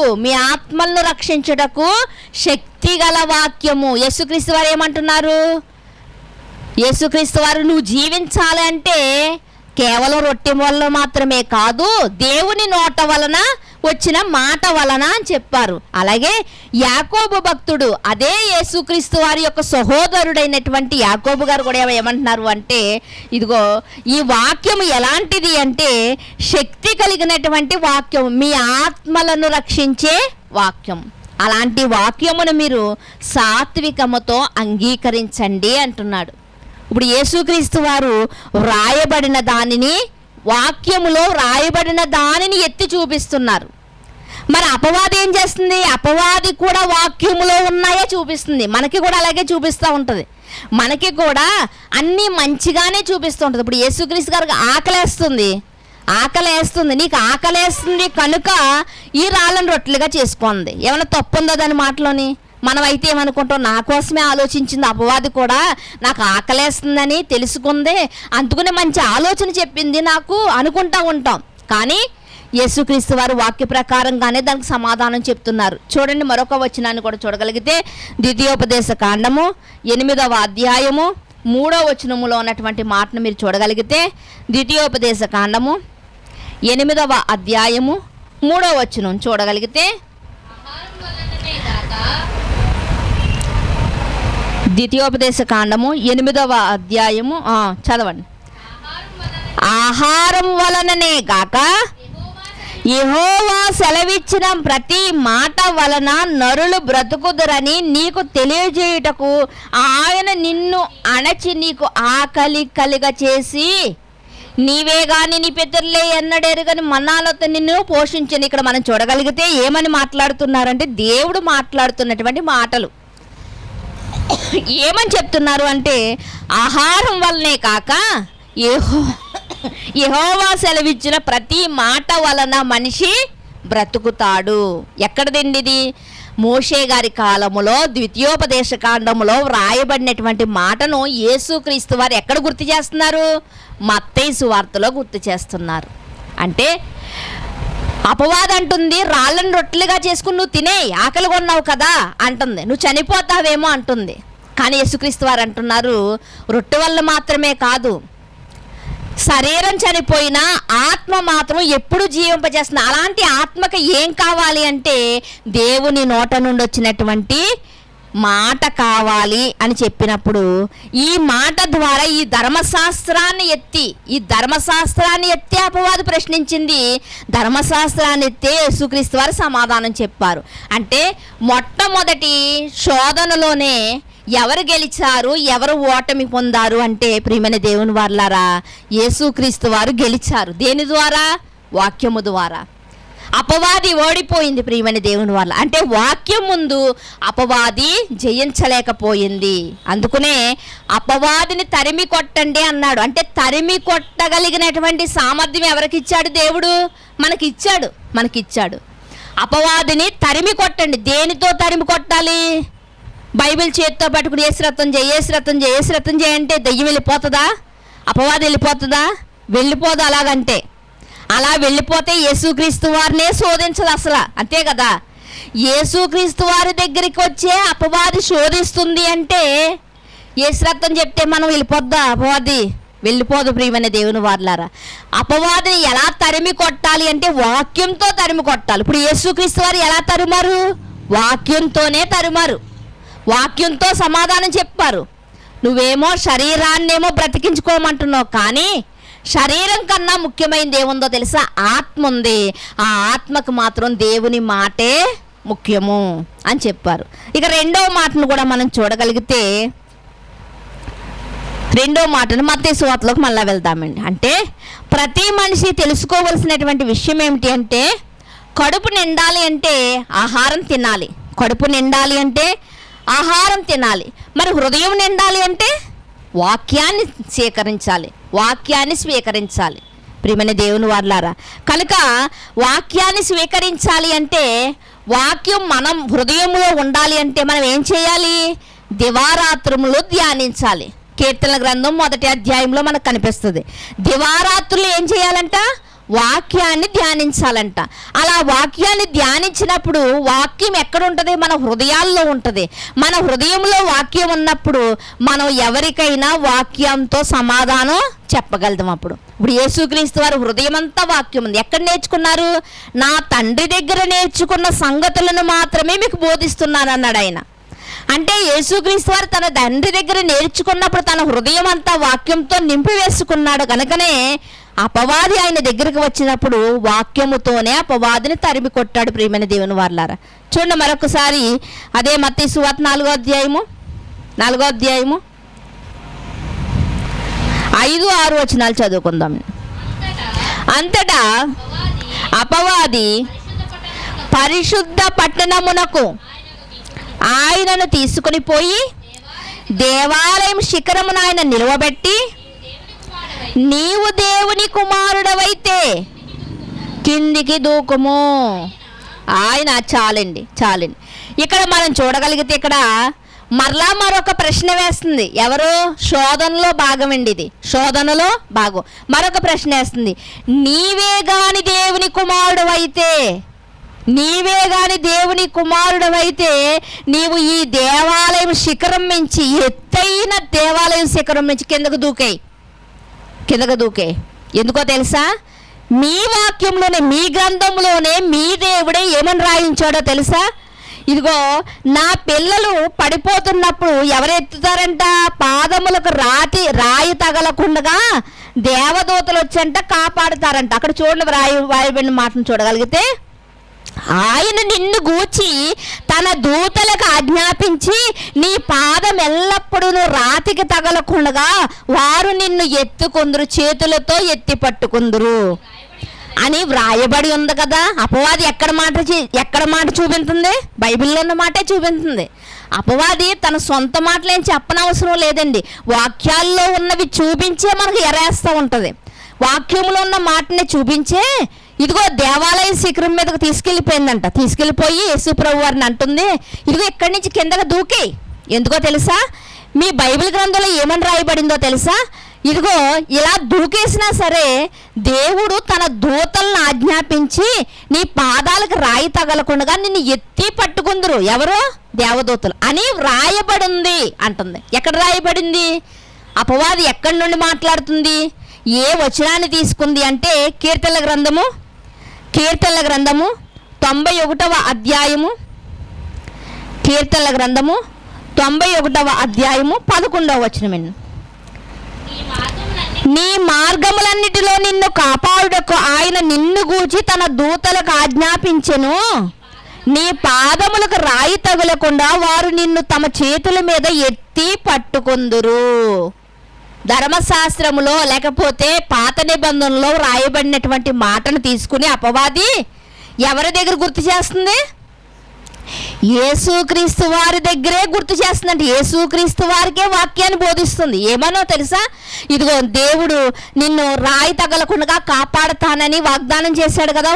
శక్తి గల వాక్యము. యేసుక్రీస్తు వారు ఏమంటున్నారు? యేసుక్రీస్తు వారు నువ్వు జీవించాలి అంటే కేవలం రొట్టె వలన మాత్రమే కాదు, దేవుని నోట వలన వచ్చిన మాట వలన అని చెప్పారు. అలాగే యాకోబు భక్తుడు, అదే యేసుక్రీస్తు వారి యొక్క సహోదరుడైనటువంటి యాకోబు గారు కూడా ఏమంటున్నారు అంటే, ఇదిగో ఈ వాక్యం ఎలాంటిది అంటే శక్తి కలిగినటువంటి వాక్యం, మీ ఆత్మలను రక్షించే వాక్యం. అలాంటి వాక్యమును మీరు సాత్వికముతో అంగీకరించండి అంటున్నాడు. ఇప్పుడు యేసుక్రీస్తు వారు వ్రాయబడిన దానిని, వాక్యములో వ్రాయబడిన దానిని ఎత్తి చూపిస్తున్నారు. మరి అపవాది ఏం చేస్తుంది? అపవాది కూడా వాక్యములో ఉన్నాయే చూపిస్తుంది. మనకి కూడా అలాగే చూపిస్తూ ఉంటుంది. మనకి కూడా అన్నీ మంచిగానే చూపిస్తూ ఉంటుంది. ఇప్పుడు యేసుక్రీస్తు గారికి ఆకలేస్తుంది, నీకు ఆకలేస్తుంది కనుక ఈ రాళ్ళను రొట్టెలుగా చేసుకోండి. ఏమైనా తప్పు ఉందో దాని మాటలోని? మనమైతే ఏమనుకుంటాం, నా కోసమే ఆలోచించింది అపవాది కూడా, నాకు ఆకలేస్తుందని తెలుసుకుందే, అందుకనే మంచి ఆలోచన చెప్పింది నాకు అనుకుంటా ఉంటాం. కానీ యేసుక్రీస్తు వారు వాక్య ప్రకారంగానే దానికి సమాధానం చెప్తున్నారు. చూడండి, మరొక వచనాన్ని కూడా చూడగలిగితే ద్వితీయోపదేశ కాండము 8వ అధ్యాయము 3వ వచనములో ఉన్నటువంటి మాటను మీరు చూడగలిగితే, ద్వితీయోపదేశ కాండము 8వ అధ్యాయము 3వ వచనం చూడగలిగితే, ద్వితీయోపదేశ కాండము 8వ అధ్యాయము చదవండి. ఆహారం వలననే గాక యెహోవా సెలవిచ్చిన ప్రతి మాట వలన నరులు బ్రతుకుదురని నీకు తెలియజేయుటకు ఆయన నిన్ను అణచి నీకు ఆకలి కలిగ చేసి నీవే గాని నీ పితరులే ఎన్నడెరుగని మన్నాలతో నిన్ను పోషించని. ఇక్కడ మనం చూడగలిగితే ఏమని మాట్లాడుతున్నారంటే దేవుడు మాట్లాడుతున్నటువంటి మాటలు ఏమని చెప్తున్నారు అంటే, ఆహారం వల్లనే కాక యెహోవా సెలవిచ్చిన ప్రతి మాట వలన మనిషి బ్రతుకుతాడు. ఎక్కడదండి ఇది? మోషే గారి కాలములో ద్వితీయోపదేశ కాండములో వ్రాయబడినటువంటి మాటను యేసుక్రీస్తు వారు ఎక్కడ గుర్తు చేస్తున్నారు? మత్తయి సువార్తలో గుర్తు చేస్తున్నారు. అంటే అపవాది అంటుంది రాళ్ళను రొట్టెలుగా చేసుకుని నువ్వు తినే, ఆకలి కొన్నావు కదా అంటుంది, నువ్వు చనిపోతావేమో అంటుంది. కానీ యేసుక్రీస్తు వారు అంటున్నారు రొట్టె వల్ల మాత్రమే కాదు, శరీరం చనిపోయినా ఆత్మ మాత్రం ఎప్పుడు జీవింపజేస్తుంది. అలాంటి ఆత్మకి ఏం కావాలి అంటే దేవుని నోట నుండి వచ్చినటువంటి మాట కావాలి అని చెప్పినప్పుడు, ఈ మాట ద్వారా ఈ ధర్మశాస్త్రాన్ని ఎత్తి అపవాది ప్రశ్నించింది. ధర్మశాస్త్రాన్ని ఎత్తే యేసుక్రీస్తు వారు సమాధానం చెప్పారు. అంటే మొట్టమొదటి శోధనలోనే ఎవరు గెలిచారు, ఎవరు ఓటమి పొందారు అంటే ప్రియమైన దేవుని వారలారా, యేసుక్రీస్తు వారు గెలిచారు. దేని ద్వారా? వాక్యము ద్వారా. అపవాది ఓడిపోయింది ప్రియమైన దేవుని వల్ల. అంటే వాక్యం ముందు అపవాది జయించలేకపోయింది. అందుకనే అపవాదిని తరిమి కొట్టండి అన్నాడు. అంటే తరిమి కొట్టగలిగినటువంటి సామర్థ్యం ఎవరికి ఇచ్చాడు? దేవుడు మనకిచ్చాడు. అపవాదిని తరిమి కొట్టండి. దేనితో తరిమి కొట్టాలి? బైబిల్ చేతితో పట్టుకుని ఏసు రక్తం చేయి అంటే దెయ్యం వెళ్ళిపోతుందా? అపవాది వెళ్ళిపోతుందా? వెళ్ళిపోదు. అలాగంటే అలా వెళ్ళిపోతే యేసుక్రీస్తు వారినే శోధించదు అసలు, అంతే కదా. యేసుక్రీస్తు వారి దగ్గరికి వచ్చే అపవాది శోధిస్తుంది అంటే యేసు రక్తం చెప్తే మనం వెళ్ళిపోద్దా? అపవాది వెళ్ళిపోదు ప్రియమైన దేవుని వారలారా. అపవాదిని ఎలా తరిమి కొట్టాలి అంటే వాక్యంతో తరిమి కొట్టాలి. ఇప్పుడు యేసుక్రీస్తు వారు ఎలా తరిమారు? వాక్యంతోనే తరిమారు. వాక్యంతో సమాధానం చెప్పారు. నువ్వేమో శరీరాన్నేమో బ్రతికించుకోమంటున్నావు, కానీ శరీరం కన్నా ముఖ్యమైనది ఏముందో తెలుసా? ఆత్మ ఉంది. ఆ ఆత్మకు మాత్రం దేవుని మాటే ముఖ్యము అని చెప్పారు. ఇక రెండవ మాటను కూడా మనం చూడగలిగితే, రెండో మాటను మత్తయి సువార్తలోకి మళ్ళీ వెళ్దామండి. అంటే ప్రతి మనిషి తెలుసుకోవలసినటువంటి విషయం ఏమిటి అంటే, కడుపు నిండాలి అంటే ఆహారం తినాలి. మరి హృదయం నిండాలి అంటే వాక్యాన్ని స్వీకరించాలి. ప్రియమైన దేవుని వారలారా, కనుక వాక్యాన్ని స్వీకరించాలి అంటే, వాక్యం మనం హృదయంలో ఉండాలి అంటే మనం ఏం చేయాలి? దివారాత్రములు ధ్యానించాలి. కీర్తనల గ్రంథం 1వ అధ్యాయంలో మనకు కనిపిస్తుంది. దివారాత్రులు ఏం చేయాలంట? వాక్యాన్ని ధ్యానించాలంట. అలా వాక్యాన్ని ధ్యానించినప్పుడు వాక్యం ఎక్కడ ఉంటుంది? మన హృదయాల్లో ఉంటుంది. మన హృదయంలో వాక్యం ఉన్నప్పుడు మనం ఎవరికైనా వాక్యంతో సమాధానం చెప్పగలుగుతాం. ఇప్పుడు యేసుక్రీస్తు వారు హృదయం అంతా వాక్యం ఉంది. ఎక్కడ నేర్చుకున్నారు? నా తండ్రి దగ్గర నేర్చుకున్న సంగతులను మాత్రమే మీకు బోధిస్తున్నాను అన్నాడు ఆయన. అంటే యేసుక్రీస్తు వారు తన తండ్రి దగ్గర నేర్చుకున్నప్పుడు తన హృదయం అంతా వాక్యంతో నింపి వేసుకున్నాడు. కనుకనే అపవాది ఆయన దగ్గరికి వచ్చినప్పుడు వాక్యముతోనే అపవాదిని తరిమి కొట్టాడు. ప్రియమైన దేవుని వారలారా, చూడండి మరొకసారి అదే మత్తయి సువార్త 4వ అధ్యాయము 5-6 వచనాలు చదువుకుందాం. అంతటా అపవాది పరిశుద్ధ పట్టణమునకు ఆయనను తీసుకుని పోయి దేవాలయం శిఖరమును ఆయన నిలవబెట్టి, నీవు దేవుని కుమారుడవైతే కిందికి దూకుము. ఆయన చాలండి. ఇక్కడ మనం చూడగలిగితే ఇక్కడ మరలా మరొక ప్రశ్న వేస్తుంది. ఎవరు? శోధనలో భాగం అండి ఇది. శోధనలో భాగం. మరొక ప్రశ్న వేస్తుంది. నీవే గాని దేవుని కుమారుడవైతే నీవు ఈ దేవాలయం శిఖరం నుంచి, ఎత్తైన దేవాలయం శిఖరం నుంచి కిందకు దూకే. ఎందుకో తెలుసా? మీ వాక్యంలోనే, మీ గ్రంథంలోనే మీ దేవుడే ఏమని రాయించాడో తెలుసా? ఇదిగో, నా పిల్లలు పడిపోతున్నప్పుడు ఎవరు ఎత్తుతారంట? పాదములకు రాయి తగలకుండా దేవదూతలు వచ్చంట కాపాడుతారంట. అక్కడ చూడండి, రాయబడిన మాటను చూడగలిగితే, ఆయన నిన్ను గూర్చి తన దూతలకు ఆజ్ఞాపించి నీ పాదం ఎల్లప్పుడూ రాతికి తగలకుండా వారు నిన్ను ఎత్తుకొందురు, చేతులతో ఎత్తి పట్టుకుందురు అని వ్రాయబడి ఉంది కదా. అపవాది ఎక్కడ మాట చూపించింది? బైబిల్లో ఉన్న మాటే చూపించింది. అపవాది తన సొంత మాటలేం చెప్పనవసరం లేదండి. వాక్యాల్లో ఉన్నవి చూపించే మనకు ఎరేస్తూ ఉంటుంది. వాక్యంలో ఉన్న మాటని చూపించే ఇదిగో దేవాలయ శిఖరం మీదకు తీసుకెళ్ళిపోయిందంట. తీసుకెళ్ళిపోయి యేసు ప్రభు వారిని అంటుంది, ఇదిగో ఇక్కడి నుంచి కిందకు దూకి. ఎందుకో తెలుసా? మీ బైబిల్ గ్రంథంలో ఏమని రాయబడిందో తెలుసా? ఇదిగో ఇలా దూకేసినా సరే దేవుడు తన దూతలను ఆజ్ఞాపించి నీ పాదాలకు రాయి తగలకుండా నిన్ను ఎత్తి పట్టుకుందరు. ఎవరు? దేవదూతలు అని వ్రాయబడింది అంటుంది. ఎక్కడ రాయబడింది? అపవాది ఎక్కడి నుండి మాట్లాడుతుంది? ఏ వచనాన్ని తీసుకుంది అంటే కీర్తనల గ్రంథము 91వ అధ్యాయము 11వ వచనమండి. నీ మార్గములన్నిటిలో నిన్ను కాపాడుటకు ఆయన నిన్ను గూర్చి తన దూతలకు ఆజ్ఞాపించెను, నీ పాదములకు రాయి తగులకుండా వారు నిన్ను తమ చేతుల మీద ఎత్తి పట్టుకొందురు. ధర్మశాస్త్రములో లేకపోతే పాత నిబంధనలో రాయబడినటువంటి మాటను తీసుకుని అపవాది ఎవరి దగ్గర గుర్తు చేస్తుంది? యేసుక్రీస్తు వారి దగ్గరే గుర్తు చేస్తుందంటే యేసుక్రీస్తు వారికే వాక్యాన్ని బోధిస్తుంది. ఏమనో తెలుసా? ఇదిగో దేవుడు నిన్ను రాయి తగలకుండా కాపాడుతానని వాగ్దానం చేశాడు కదా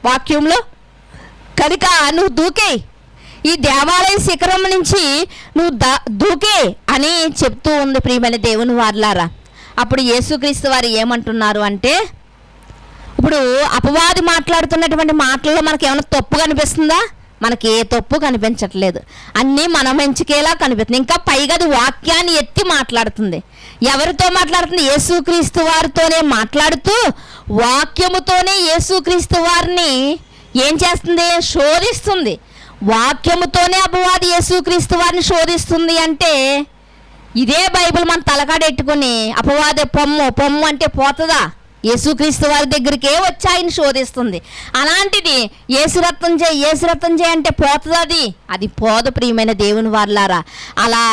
వాక్యంలో. కనుక నువ్వు దూకే, ఈ దేవాలయ శిఖరం నుంచి నువ్వు దూకే అని చెప్తూ ఉంది ప్రియమైన దేవుని వారలారా. అప్పుడు యేసుక్రీస్తు వారు ఏమంటున్నారు అంటే, ఇప్పుడు అపవాది మాట్లాడుతున్నటువంటి మాటల్లో మనకి ఏమైనా తప్పు కనిపిస్తుందా? మనకి ఏ తప్పు కనిపించట్లేదు, అన్నీ మనం ఎంచుకేలా కనిపిస్తుంది. ఇంకా పైగా అది వాక్యాన్ని ఎత్తి మాట్లాడుతుంది. ఎవరితో మాట్లాడుతుంది? యేసుక్రీస్తు వారితోనే మాట్లాడుతూ వాక్యముతోనే యేసుక్రీస్తు వారిని ఏం చేస్తుంది? శోధిస్తుంది. వాక్యముతోనే అపవాది యేసుక్రీస్తు వారిని శోధిస్తుంది అంటే ఇదే బైబిల్ మన తలకాడెట్టుకుని అపవాది పొమ్ము అంటే పోతుందా? యేసుక్రీస్తు వారి దగ్గరికే వచ్చి ఆయన శోధిస్తుంది. అలాంటిది యేసురత్నం చేయి అంటే పోతుంది? అది పోదు ప్రియమైన దేవుని వారలారా. అలా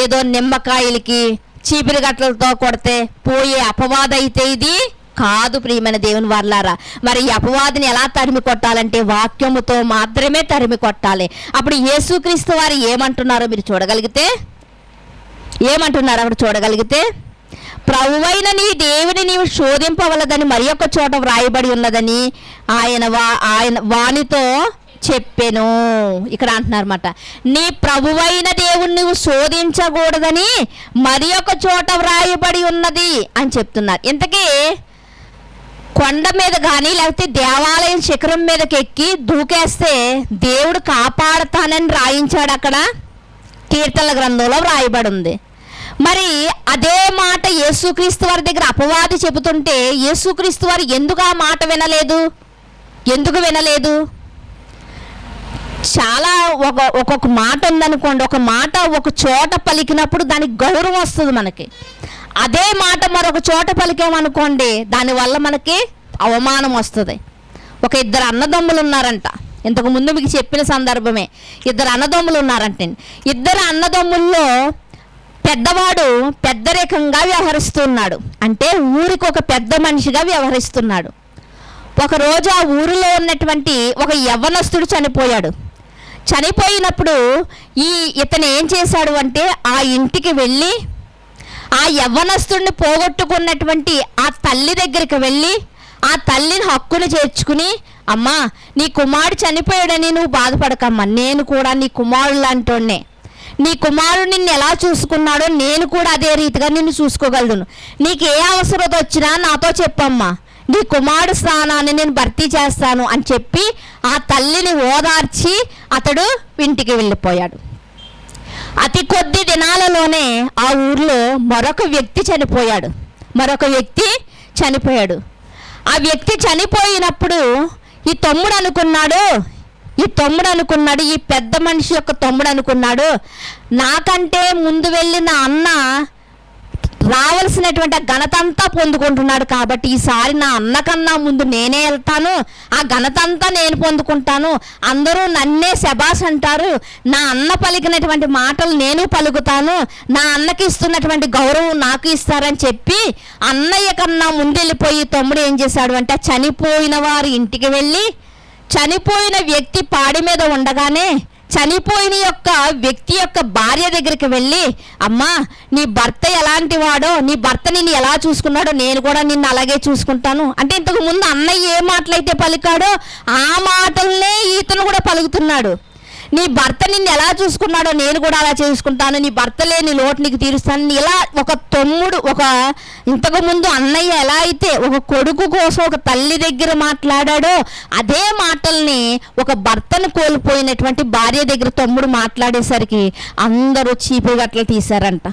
ఏదో నిమ్మకాయలకి చీపిరి గట్లతో కొడితే పోయే అపవాది అయితే ఇది కాదు ప్రియమైన దేవుని వారలారా. మరి ఈ అపవాదిని ఎలా తరిమి కొట్టాలంటే వాక్యముతో మాత్రమే తరిమి కొట్టాలి. అప్పుడు యేసుక్రీస్తు వారు ఏమంటున్నారో మీరు చూడగలిగితే, ఏమంటున్నారు అక్కడ చూడగలిగితే, ప్రభువైన నీ దేవుని నీవు శోధింపవలదని మరి ఒక చోట వ్రాయబడి ఉన్నదని ఆయన వానితో చెప్పెను. ఇక్కడ అంటున్నారన్నమాట, నీ ప్రభువైన దేవుని నువ్వు శోధించకూడదని మరి ఒక చోట వ్రాయబడి ఉన్నది అని చెప్తున్నారు. ఇంతకీ కొండ మీద కానీ లేకపోతే దేవాలయం శిఖరం మీదకి ఎక్కి దూకేస్తే దేవుడు కాపాడుతానని రాయించాడు. అక్కడ కీర్తనల గ్రంథంలో వ్రాయబడి ఉంది. మరి అదే మాట యేసుక్రీస్తు వారి దగ్గర అపవాది చెబుతుంటే యేసుక్రీస్తు వారు ఎందుకు ఆ మాట వినలేదు? ఎందుకు వినలేదు? చాలా ఒక్కొక్క మాట ఉందనుకోండి, ఒక మాట ఒక చోట పలికినప్పుడు దానికి గౌరవం వస్తుంది మనకి. అదే మాట మరొక చోట పలికామనుకోండి దానివల్ల మనకి అవమానం వస్తుంది. ఒక ఇద్దరు అన్నదమ్ములు ఉన్నారంట, ఇంతకు ముందు మీకు చెప్పిన సందర్భమే. ఇద్దరు అన్నదమ్ములు ఉన్నారంటే ఇద్దరు అన్నదమ్ముల్లో పెద్దవాడు పెద్దరికంగా వ్యవహరిస్తున్నాడు, అంటే ఊరికి ఒక పెద్ద మనిషిగా వ్యవహరిస్తున్నాడు. ఒకరోజు ఆ ఊరిలో ఉన్నటువంటి ఒక యవ్వనస్తుడు చనిపోయాడు. చనిపోయినప్పుడు ఇతను ఏం చేశాడు అంటే ఆ ఇంటికి వెళ్ళి ఆ యవ్వనస్తుడిని పోగొట్టుకున్నటువంటి ఆ తల్లి దగ్గరికి వెళ్ళి ఆ తల్లిని హక్కును చేర్చుకుని, అమ్మా నీ కుమారుడు చనిపోయాడని నువ్వు బాధపడకమ్మా, నేను కూడా నీ కుమారుడు లాంటోనే, నీ కుమారుడు నిన్ను ఎలా చూసుకున్నాడో నేను కూడా అదే రీతిగా నిన్ను చూసుకోగలను, నీకు ఏ అవసరత వచ్చినా నాతో చెప్పమ్మా, నీ కుమారుడు స్థానాన్ని నేను భర్తీ చేస్తాను అని చెప్పి ఆ తల్లిని ఓదార్చి అతడు ఇంటికి వెళ్ళిపోయాడు. అతి కొద్ది దినాలలోనే ఆ ఊర్లో మరొక వ్యక్తి చనిపోయాడు. ఆ వ్యక్తి చనిపోయినప్పుడు ఈ పెద్ద మనిషి యొక్క తమ్ముడు అనుకున్నాడు, నాకంటే ముందు వెళ్ళిన అన్న రావాల్సినటువంటి ఘనత అంతా పొందుకుంటున్నాడు కాబట్టి ఈసారి నా అన్న కన్నా ముందు నేనే వెళ్తాను, ఆ ఘనత అంతా నేను పొందుకుంటాను, అందరూ నన్నే శబాష్ అంటారు, నా అన్న పలికినటువంటి మాటలు నేను పలుకుతాను, నా అన్నకి ఇస్తున్నటువంటి గౌరవం నాకు ఇస్తారని చెప్పి అన్నయ్య కన్నా ముందు వెళ్ళిపోయి తమ్ముడు ఏం చేశాడు అంటే చనిపోయిన వారి ఇంటికి వెళ్ళి చనిపోయిన వ్యక్తి పాడి మీద ఉండగానే చనిపోయిన వ్యక్తి యొక్క భార్య దగ్గరికి వెళ్ళి, అమ్మా నీ భర్త ఎలాంటి వాడో, నీ భర్త నిన్ను ఎలా చూసుకున్నాడో నేను కూడా నిన్ను అలాగే చూసుకుంటాను అంటే, ఇంతకు ముందు అన్నయ్య ఏ మాటలైతే పలికాడో ఆ మాటలనే ఇతను కూడా పలుకుతున్నాడు. నీ భర్త నిన్ను ఎలా చూసుకున్నాడో నేను కూడా అలా చేసుకుంటాను, నీ భర్త లేని లోటు నీకు తీరుస్తాను. ఇలా ఒక తమ్ముడు, ఇంతకు ముందు అన్నయ్య ఎలా అయితే ఒక కొడుకు కోసం ఒక తల్లి దగ్గర మాట్లాడాడో అదే మాటల్ని ఒక భర్తను కోల్పోయినటువంటి భార్య దగ్గర తమ్ముడు మాట్లాడేసరికి అందరూ చీపురు గట్ల తీశారంట.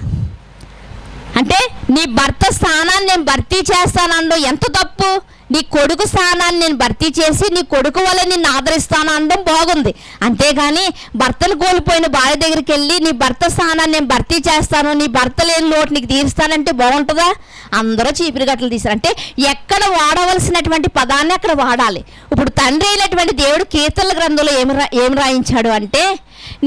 అంటే నీ భర్త స్థానాన్ని నేను భర్తీ చేస్తానన్నా ఎంత తప్పు, నీ కొడుకు స్థానాన్ని నేను భర్తీ చేసి నీ కొడుకు వల్ల నిన్ను ఆదరిస్తాను అనడం బాగుంది. అంతేగాని భర్తను కోల్పోయిన భార్య దగ్గరికి వెళ్ళి నీ భర్త స్థానాన్ని నేను భర్తీ చేస్తాను, నీ భర్త లేని లోటు నీకు తీరుస్తానంటే బాగుంటుందా? అందరూ చీపిరి గట్టలు తీశారు. అంటే ఎక్కడ వాడవలసినటువంటి పదాన్ని అక్కడ వాడాలి. ఇప్పుడు తండ్రి అయినటువంటి దేవుడు కీర్తనల గ్రంథంలో ఏమి రాయించాడు అంటే,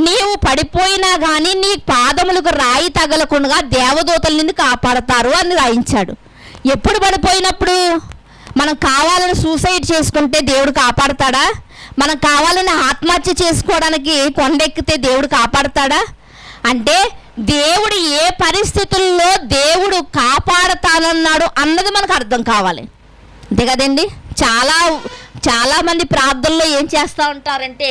నీవు పడిపోయినా కానీ నీ పాదములకు రాయి తగలకుండా దేవదూతలు నిన్ను కాపాడతారు అని రాయించాడు. ఎప్పుడు పడిపోయినప్పుడు? మనం కావాలని సూసైడ్ చేసుకుంటే దేవుడు కాపాడతాడా? మనం కావాలని ఆత్మహత్య చేసుకోవడానికి కొండెక్కితే దేవుడు కాపాడతాడా? అంటే దేవుడు ఏ పరిస్థితుల్లో దేవుడు కాపాడతానన్నాడు అన్నది మనకు అర్థం కావాలి. అంతే కదండి. చాలామంది ప్రార్థనలో ఏం చేస్తూ ఉంటారంటే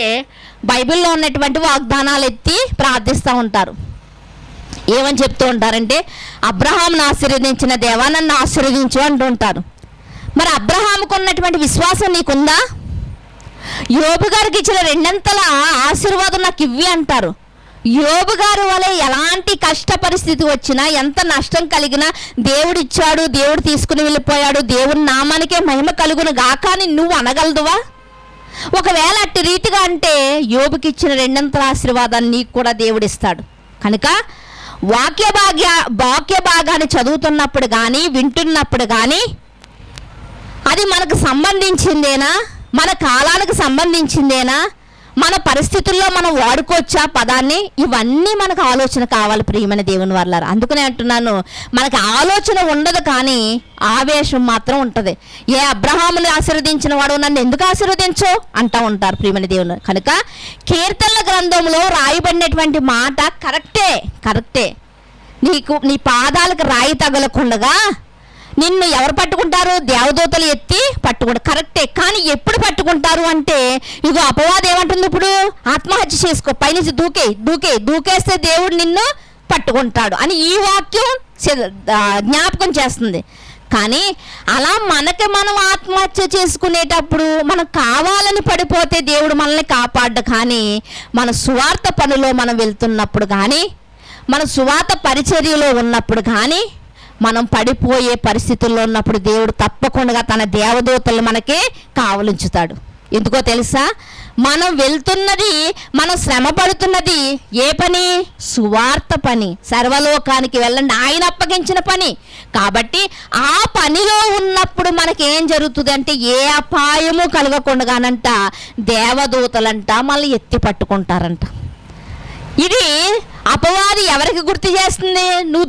బైబిల్లో ఉన్నటువంటి వాగ్దానాలు ఎత్తి ప్రార్థిస్తూ ఉంటారు. ఏమని చెప్తూ ఉంటారంటే, అబ్రహాంను ఆశీర్వదించిన దేవా నన్ను ఆశీర్వదించు అంటుంటారు. మరి అబ్రహాముకు ఉన్నటువంటి విశ్వాసం నీకుందా? యోబు గారికి ఇచ్చిన 2 ఆశీర్వాదం నాకు ఇవ్వి అంటారు. యోబు గారి వలె ఎలాంటి కష్ట పరిస్థితి వచ్చినా, ఎంత నష్టం కలిగినా దేవుడు ఇచ్చాడు, దేవుడు తీసుకుని వెళ్ళిపోయాడు, దేవుని నామానికే మహిమ కలుగును గాక అని నువ్వు అనగలదువా? ఒకవేళ అట్టి రీతిగా అంటే యోబుకి ఇచ్చిన 2 ఆశీర్వాదాన్ని నీకు కూడా దేవుడు ఇస్తాడు. కనుక వాక్య భాగాన్ని చదువుతున్నప్పుడు కానీ వింటున్నప్పుడు కానీ అది మనకు సంబంధించిందేనా, మన కాలానికి సంబంధించిందేనా, మన పరిస్థితుల్లో మనం వాడుకోవచ్చా పదాన్ని? ఇవన్నీ మనకు ఆలోచన కావాలి ప్రియమైన దేవుని వాళ్ళారా. అందుకనే అంటున్నాను, మనకు ఆలోచన ఉండదు కానీ ఆవేశం మాత్రం ఉంటుంది. ఏ అబ్రహాముని ఆశీర్వదించిన వాడు నన్ను ఎందుకు ఆశీర్వదించో అంటూ ఉంటారు ప్రియమైన దేవుని. కనుక కీర్తనల గ్రంథంలో రాయబడినటువంటి మాట కరెక్టే. నీ పాదాలకు రాయి తగలకుండా నిన్ను ఎవరు పట్టుకుంటారు? దేవదూతలు ఎత్తి పట్టుకుంటారు. కరెక్టే. కానీ ఎప్పుడు పట్టుకుంటారు అంటే, ఇగో అపవాదం ఏమంటుంది, ఇప్పుడు ఆత్మహత్య చేసుకో, పైనుంచి దూకేస్తే దేవుడు నిన్ను పట్టుకుంటాడు అని ఈ వాక్యం జ్ఞాపకం చేస్తుంది. కానీ అలా మనం ఆత్మహత్య చేసుకునేటప్పుడు మనం కావాలని పడిపోతే దేవుడు మనల్ని కాపాడ్డు. కానీ మన సువార్త పనిలో మనం వెళ్తున్నప్పుడు కానీ, మన సువార్త పరిచర్యలో ఉన్నప్పుడు కానీ, మనం పడిపోయే పరిస్థితుల్లో ఉన్నప్పుడు దేవుడు తప్పకుండా తన దేవదూతలు మనకి కావలించుతాడు. ఎందుకో తెలుసా? మనం వెళ్తున్నది, మనం శ్రమ పడుతున్నది ఏ పని? సువార్త పని. సర్వలోకానికి వెళ్ళండి ఆయన అప్పగించిన పని. కాబట్టి ఆ పనిలో ఉన్నప్పుడు మనకేం జరుగుతుంది అంటే, ఏ అపాయము కలగకుండానంట దేవదూతలంట మళ్ళీ ఎత్తి పట్టుకుంటారంట. ఇది అపవాది ఎవరికి గుర్తు చేస్తుంది? నువ్వు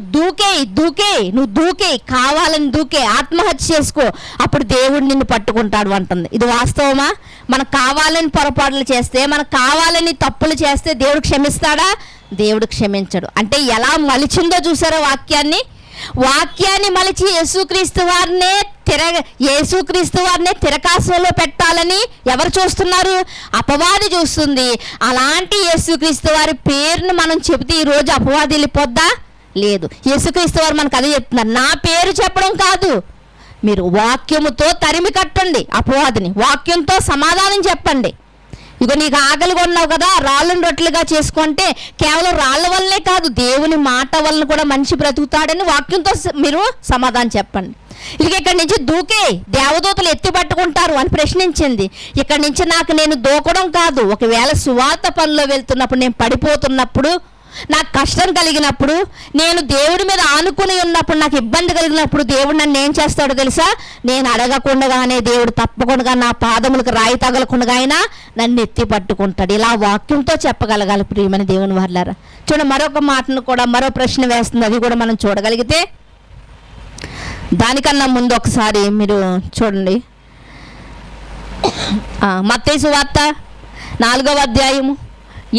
దూకే, కావాలని దూకే, ఆత్మహత్య చేసుకో, అప్పుడు దేవుడు నిన్ను పట్టుకుంటాడు అంటుంది. ఇది వాస్తవమా? మనకు కావాలని పొరపాట్లు చేస్తే, మనకు కావాలని తప్పులు చేస్తే దేవుడు క్షమిస్తాడా? దేవుడు క్షమించడు. అంటే ఎలా మలిచిందో చూసారో వాక్యాన్ని మలిచి యేసుక్రీస్తు వారినే తిరకాసులో పెట్టాలని ఎవరు చూస్తున్నారు? అపవాది చూస్తుంది. అలాంటి యేసుక్రీస్తు వారి పేరును మనం చెబితే ఈరోజు అపవాది వెళ్ళిపోద్దా? లేదు. యేసుక్రీస్తు వారు మనకు అదే చెప్తున్నారు, నా పేరు చెప్పడం కాదు, మీరు వాక్యముతో తరిమి కట్టండి అపవాదిని, వాక్యంతో సమాధానం చెప్పండి. ఇక నీకు ఆకలిగా ఉన్నావు కదా, రాళ్ళను రొట్టెలుగా చేసుకుంటే కేవలం రాళ్ళ వల్లనే కాదు, దేవుని మాట వలన కూడా మనిషి బ్రతుకుతాడని వాక్యంతో మీరు సమాధానం చెప్పండి. ఇక ఇక్కడి నుంచి దేవదూతలు ఎత్తి పట్టుకుంటారు అని ప్రశ్నించింది. ఇక్కడి నుంచి నేను దూకడం కాదు, ఒకవేళ సువార్త పనిలో వెళ్తున్నప్పుడు, నేను పడిపోతున్నప్పుడు, నాకు కష్టం కలిగినప్పుడు, నేను దేవుడి మీద ఆనుకుని ఉన్నప్పుడు, నాకు ఇబ్బంది కలిగినప్పుడు దేవుడు నన్ను ఏం చేస్తాడో తెలుసా? నేను అడగకుండానే దేవుడు తప్పకుండా నా పాదములకు రాయి తగలకుండా అయినా నన్ను ఎత్తి పట్టుకుంటాడు. ఇలా వాక్యంతో చెప్పగలగాలి ప్రియమైన దేవుని వాళ్ళారా. చూడండి, మరొక మాటను కూడా మరో ప్రశ్న వేస్తుంది, అది కూడా మనం చూడగలిగితే. దానికన్నా ముందు ఒకసారి మీరు చూడండి, మత్తయి సువార్త 4వ అధ్యాయము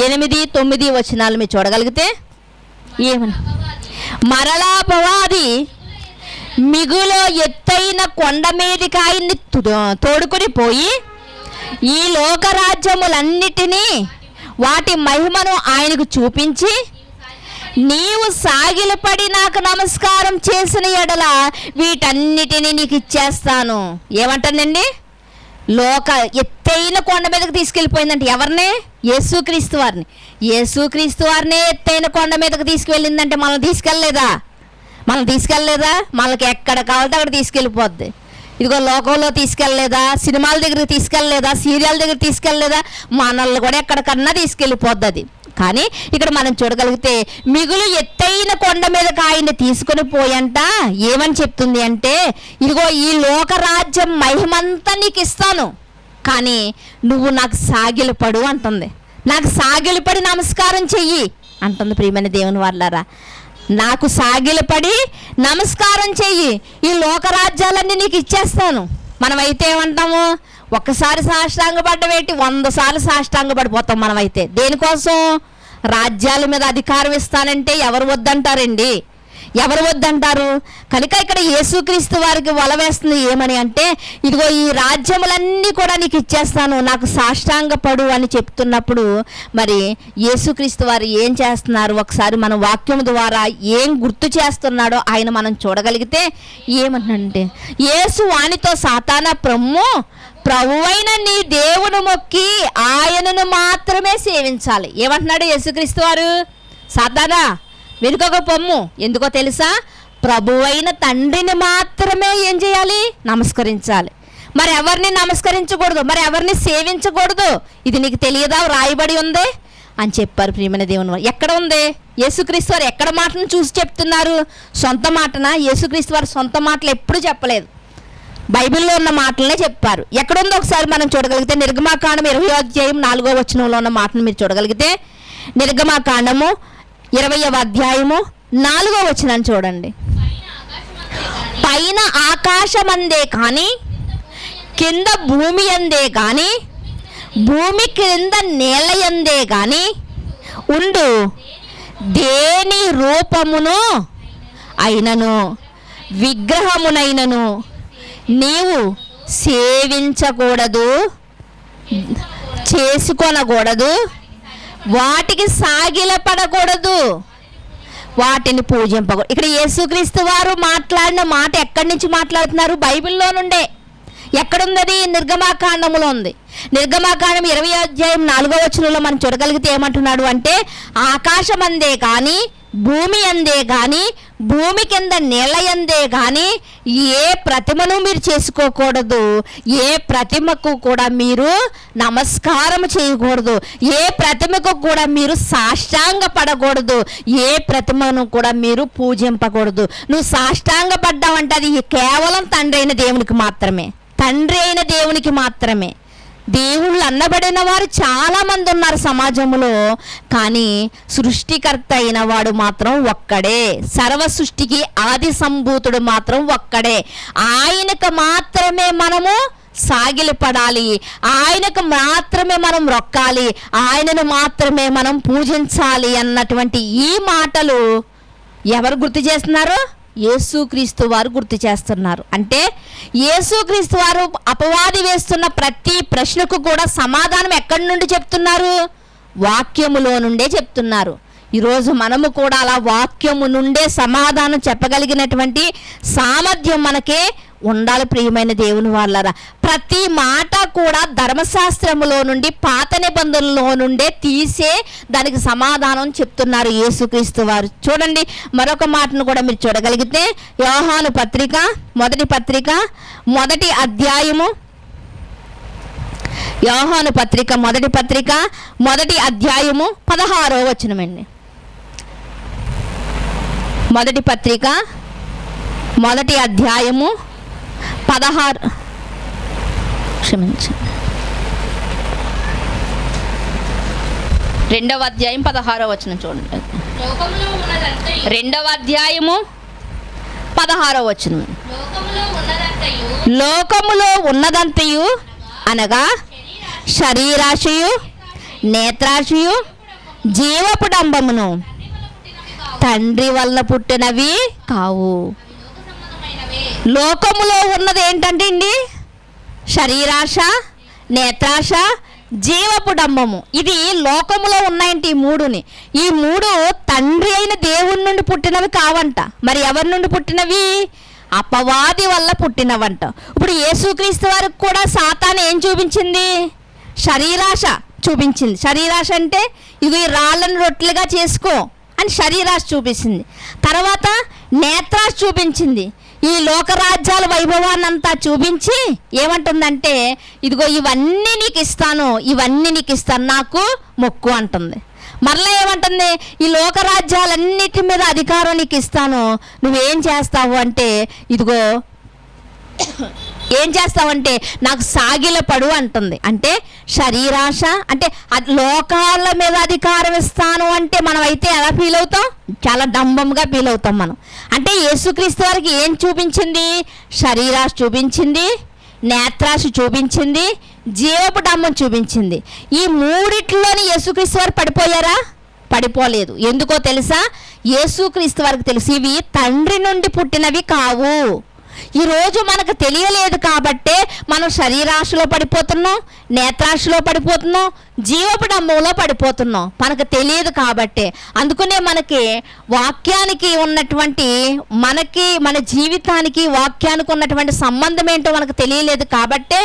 8-9 వచనాలు మీరు చూడగలిగితే ఏమని? మరలా అపవాది మిగులో ఎత్తైన కొండ మీదకి ఆయన్ని తోడుకొని పోయి ఈ లోకరాజ్యములన్నిటినీ వాటి మహిమను ఆయనకు చూపించి, నీవు సాగిలపడి నాకు నమస్కారం చేసిన ఎడల వీటన్నిటినీ నీకు ఇచ్చేస్తాను. ఏమంటానండి? ఎత్తైన కొండ మీదకి తీసుకెళ్ళిపోయిందంటే ఎవరినే? యేసుక్రీస్తు వారిని ఎత్తైన కొండ మీదకి తీసుకువెళ్ళిందంటే మనల్ని తీసుకెళ్ళలేదా? మనకి ఎక్కడ కావాలంటే అక్కడ తీసుకెళ్ళిపోద్ది. ఇదిగో లోకంలో తీసుకెళ్ళలేదా, సినిమాల దగ్గరికి తీసుకెళ్ళలేదా, సీరియల్ దగ్గర తీసుకెళ్ళలేదా, మనల్ని కూడా ఎక్కడికన్నా తీసుకెళ్ళిపోద్ది అది. కానీ ఇక్కడ మనం చూడగలిగితే మిగులు ఎత్తైన కొండ మీదకి ఆయన్ని తీసుకొని పోయంట ఏమని చెప్తుంది అంటే, ఇదిగో ఈ లోకరాజ్యం మహిమంతా నీకు ఇస్తాను, కానీ నువ్వు నాకు సాగిలపడు అంటుంది. నాకు సాగిలపడి నమస్కారం చెయ్యి అంటుంది. ప్రియమైన దేవుని వాళ్ళారా, నాకు సాగిలపడి నమస్కారం చెయ్యి, ఈ లోకరాజ్యాలన్నీ నీకు ఇచ్చేస్తాను. మనమైతే ఏమంటాము, ఒక్కసారి సాష్టాంగపడ్డవేంటి, 100 సార్లు సాష్టాంగపడిపోతాం మనమైతే. దేనికోసం? రాజ్యాల మీద అధికారం ఇస్తానంటే ఎవరు వద్దంటారండి, ఎవరు వద్దంటారు? కనుక ఇక్కడ యేసుక్రీస్తు వారికి వల వేస్తుంది ఏమని అంటే, ఇదిగో ఈ రాజ్యములన్నీ కూడా నీకు ఇచ్చేస్తాను, నాకు సాష్టాంగపడు అని చెప్తున్నప్పుడు మరి యేసుక్రీస్తు వారు ఏం చేస్తున్నారు, ఒకసారి మన వాక్యం ద్వారా ఏం గుర్తు చేస్తున్నాడో ఆయన మనం చూడగలిగితే ఏమంటే, యేసు వానితో సాతానా ప్రభువైన నీ దేవుని మొక్కి ఆయనను మాత్రమే సేవించాలి. ఏమంటున్నాడు యేసుక్రీస్తు వారు? సాతానా వెనుకొక పొమ్ము, ఎందుకో తెలుసా? ప్రభువైన తండ్రిని మాత్రమే ఏం చేయాలి? నమస్కరించాలి. మరి ఎవరిని నమస్కరించకూడదు, మరి ఎవరిని సేవించకూడదు, ఇది నీకు తెలియదా? రాయబడి ఉంది అని చెప్పారు. ప్రియమైన దేవుని వారు ఎక్కడ ఉంది? యేసుక్రీస్తు వారు ఎక్కడ మాటను చూసి చెప్తున్నారు? సొంత మాటనా? యేసుక్రీస్తు వారు సొంత మాటలు ఎప్పుడు చెప్పలేదు, బైబిల్లో ఉన్న మాటలనే చెప్పారు. ఎక్కడుందో ఒకసారి మనం చూడగలిగితే నిర్గమాకాండం 20వ అధ్యాయం 4వ వచనంలో ఉన్న మాటను మీరు చూడగలిగితే, నిర్గమాకాండము 20వ అధ్యాయము 4వ వచనాన్ని చూడండి. పైన ఆకాశమందే కానీ కింద భూమి అందే కానీ భూమి క్రింద నేల యందే కానీ ఉండు దేని రూపమును అయినను విగ్రహమునైనను నీవు సేవించకూడదు, చేసుకొనకూడదు, వాటికి సాగిలపడకూడదు, వాటిని పూజింపకూడదు. ఇక్కడ యేసుక్రీస్తు వారు మాట్లాడిన మాట ఎక్కడి నుంచి మాట్లాడుతున్నారు? బైబిల్లో నుండే. ఎక్కడుంది? నిర్గమాకాండములో ఉంది. నిర్గమాకాండం 20వ అధ్యాయం 4వ వచనంలో మనం చూడగలిగితే ఏమంటున్నాడు అంటే, ఆకాశమందే కానీ భూమి అందే కానీ భూమి కింద నేల యందే కానీ ఏ ప్రతిమను మీరు చేసుకోకూడదు, ఏ ప్రతిమకు కూడా మీరు నమస్కారం చేయకూడదు, ఏ ప్రతిమకు కూడా మీరు సాష్టాంగ పడకూడదు, ఏ ప్రతిమను కూడా మీరు పూజింపకూడదు. నువ్వు సాష్టాంగ పడ్డావంటే అది కేవలం తండ్రి అయిన దేవునికి మాత్రమే, తండ్రి అయిన దేవునికి మాత్రమే. దేవుళ్ళు అన్నబడిన వారు చాలామంది ఉన్నారు సమాజంలో, కానీ సృష్టికర్త అయిన వాడు మాత్రం ఒక్కడే, సర్వ సృష్టికి ఆది సంభూతుడు మాత్రం ఒక్కడే. ఆయనకు మాత్రమే మనము సాగిలపడాలి, ఆయనకు మాత్రమే మనం రొక్కాలి, ఆయనను మాత్రమే మనం పూజించాలి అన్నటువంటి ఈ మాటలు ఎవరు గుర్తు చేస్తున్నారు? యేసుక్రీస్తు వారు గుర్తు చేస్తున్నారు. అంటే యేసుక్రీస్తు వారు అపవాది వేస్తున్న ప్రతి ప్రశ్నకు కూడా సమాధానం ఎక్కడి నుండి చెప్తున్నారు? వాక్యములో నుండే చెప్తున్నారు. ఈరోజు మనము కూడా అలా వాక్యము నుండే సమాధానం చెప్పగలిగినటువంటి సామర్థ్యం మనకే ఉండాలి. ప్రియమైన దేవుని వాళ్ళరా, ప్రతి మాట కూడా ధర్మశాస్త్రములో నుండి పాత నిబంధనలో నుండే తీసే దానికి సమాధానం చెప్తున్నారు యేసుక్రీస్తు వారు. చూడండి మరొక మాటను కూడా మీరు చూడగలిగితే, యోహాను పత్రిక మొదటి అధ్యాయము, యోహాను పత్రిక మొదటి అధ్యాయము 16వ వచనమండి. మొదటి పత్రిక మొదటి అధ్యాయము 16, క్షమించండి, 2వ అధ్యాయం 16వ వచనం చూడండి. 2వ అధ్యాయము 16వ వచనం. లోకములో ఉన్నదంతయు అనగా శరీరాశయు నేత్రాశయు జీవపు డంబమును తండ్రి వల్ల పుట్టినవి కావు. లోకములో ఉన్నది ఏంటంటే అండి, శరీరాశ, నేత్రాశ, జీవపు డంబము. ఇది లోకములో ఉన్నాయంటే ఈ మూడుని. ఈ మూడు తండ్రి అయిన దేవుని నుండి పుట్టినవి కావంట. మరి ఎవరి నుండి పుట్టినవి? అపవాది వల్ల పుట్టినవంట. ఇప్పుడు యేసుక్రీస్తు వారికి కూడా సాతాను ఏం చూపించింది? శరీరాశ చూపించింది. శరీరాశ అంటే ఇవి రాళ్ళను రొట్టెలుగా చేసుకో అని శరీరాశ చూపించింది. తర్వాత నేత్రాశ చూపించింది. ఈ లోకరాజ్యాల వైభవాన్నంతా చూపించి ఏమంటుందంటే, ఇదిగో ఇవన్నీ నీకు ఇస్తాను, ఇవన్నీ నీకు ఇస్తాను, నాకు మొక్కు అంటుంది. మరలా ఏమంటుంది, ఈ లోకరాజ్యాలన్నిటి మీద అధికారం నీకు ఇస్తాను, నువ్వేం చేస్తావు అంటే, ఇదిగో ఏం చేస్తావంటే నాకు సాగిలపడు అంటుంది. అంటే శరీరాశ, అంటే లోకాల మీద అధికారం ఇస్తాను అంటే మనం అయితే ఎలా ఫీల్ అవుతాం? చాలా డంబంగా ఫీల్ అవుతాం మనం. అంటే యేసుక్రీస్తు వారికి ఏం చూపించింది? శరీరాశ చూపించింది, నేత్రాశ చూపించింది, జీవపు డంబం చూపించింది. ఈ మూడిట్లోని యేసుక్రీస్తు వారు పడిపోయారా? పడిపోలేదు. ఎందుకో తెలుసా? యేసుక్రీస్తు వారికి తెలుసు ఇవి తండ్రి నుండి పుట్టినవి కావు. ఈరోజు మనకు తెలియలేదు కాబట్టే మనం శరీరాశలో పడిపోతున్నాం, నేత్రాశలో పడిపోతున్నాం, జీవపు డంబంలో పడిపోతున్నాం. మనకు తెలియదు కాబట్టే. అందుకనే మనకి వాక్యానికి ఉన్నటువంటి మన జీవితానికి వాక్యానికి ఉన్నటువంటి సంబంధం ఏంటో మనకు తెలియలేదు కాబట్టే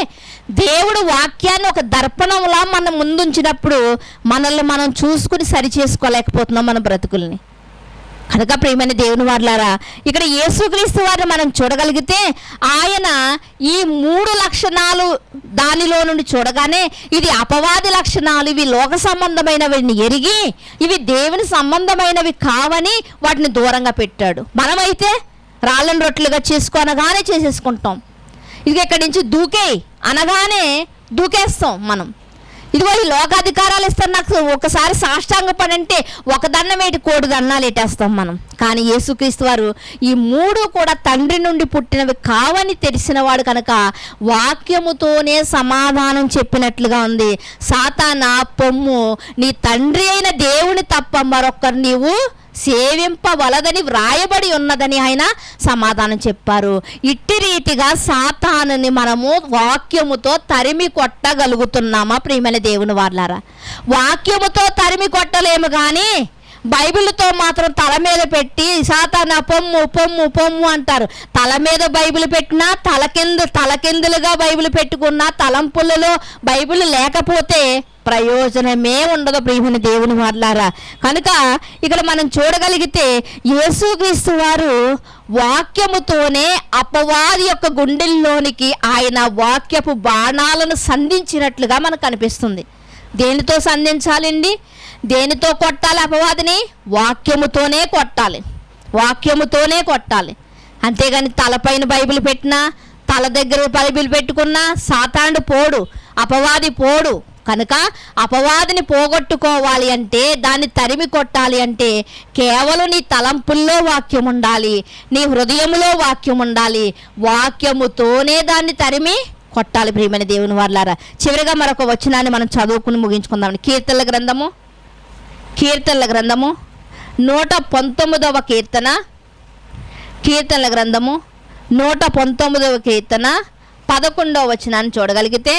దేవుడు వాక్యాన్ని ఒక దర్పణంలా మన ముందుంచినప్పుడు మనల్ని మనం చూసుకుని సరి చేసుకోలేకపోతున్నాం మన బ్రతుకుల్ని. కనుక ప్రియమైన దేవుని వారలారా, ఇక్కడ యేసుక్రీస్తు వారిని మనం చూడగలిగితే ఆయన ఈ 3 లక్షణాలు దానిలో నుండి చూడగానే ఇది అపవాది లక్షణాలు, ఇవి లోక సంబంధమైనవి ఎరిగి ఇవి దేవుని సంబంధమైనవి కావని వాటిని దూరంగా పెట్టాడు. మనమైతే రాళ్ళను రొట్టెలుగా చేసుకోనగానే చేసేసుకుంటాం. ఇది ఇక్కడి నుంచి దూకేయి అనగానే దూకేస్తాం మనం. ఇదిగో ఈ లోకాధికారాలు ఇస్తాను, నాకు ఒకసారి సాష్టాంగపడి అంటే ఒక దండం ఏంటి, కోడి దండాలు ఎట్టేస్తాం మనం. కానీ యేసుక్రీస్తు వారు ఈ 3 కూడా తండ్రి నుండి పుట్టినవి కావని తెలిసినవాడు కనుక వాక్యముతోనే సమాధానం చెప్పినట్లుగా ఉంది. సాతానా పొమ్ము, నీ తండ్రి అయిన దేవుని తప్ప మరొకరు నీవు సేవింపవలదని వ్రాయబడి ఉన్నదని ఆయన సమాధానం చెప్పారు. ఇట్టి రీతిగా సాతానుని మనము వాక్యముతో తరిమి కొట్టగలుగుతున్నామా ప్రియమైన దేవుని వారలారా? వాక్యముతో తరిమి కొట్టలేము కానీ బైబిల్తో మాత్రం తల మీద పెట్టి సాతానా పొమ్ము పొమ్ము పొమ్ము అంటారు. తల మీద బైబిల్ పెట్టినా తలకిందులుగా బైబిల్ పెట్టుకున్నా తలంపులలో బైబిల్ లేకపోతే ప్రయోజనమే ఉండదు ప్రియమైన దేవుని వారలారా. కనుక ఇక్కడ మనం చూడగలిగితే యేసుక్రీస్తు వారు వాక్యముతోనే అపవాది యొక్క గుండెల్లోనికి ఆయన వాక్యపు బాణాలను సంధించినట్లుగా మనకు కనిపిస్తుంది. దేనితో సంధించాలండి? దేనితో కొట్టాలి అపవాదిని? వాక్యముతోనే కొట్టాలి, వాక్యముతోనే కొట్టాలి. అంతేగాని తలపైన బైబిల్ పెట్టినా తల దగ్గర బైబిల్ పెట్టుకున్నా సాతానుడు పోడు, అపవాది పోడు. కనుక అపవాదిని పోగొట్టుకోవాలి అంటే, దాన్ని తరిమి కొట్టాలి అంటే కేవలం నీ తలంపుల్లో వాక్యం ఉండాలి, నీ హృదయంలో వాక్యం ఉండాలి. వాక్యముతోనే దాన్ని తరిమి కొట్టాలి ప్రియమైన దేవుని వారలారా. చివరిగా మరొక వచనాన్ని మనం చదువుకుని ముగించుకుందాం. కీర్తనల గ్రంథము 119వ కీర్తన, కీర్తనల గ్రంథము 119వ కీర్తన 11వ వచనాన్ని చూడగలిగితే,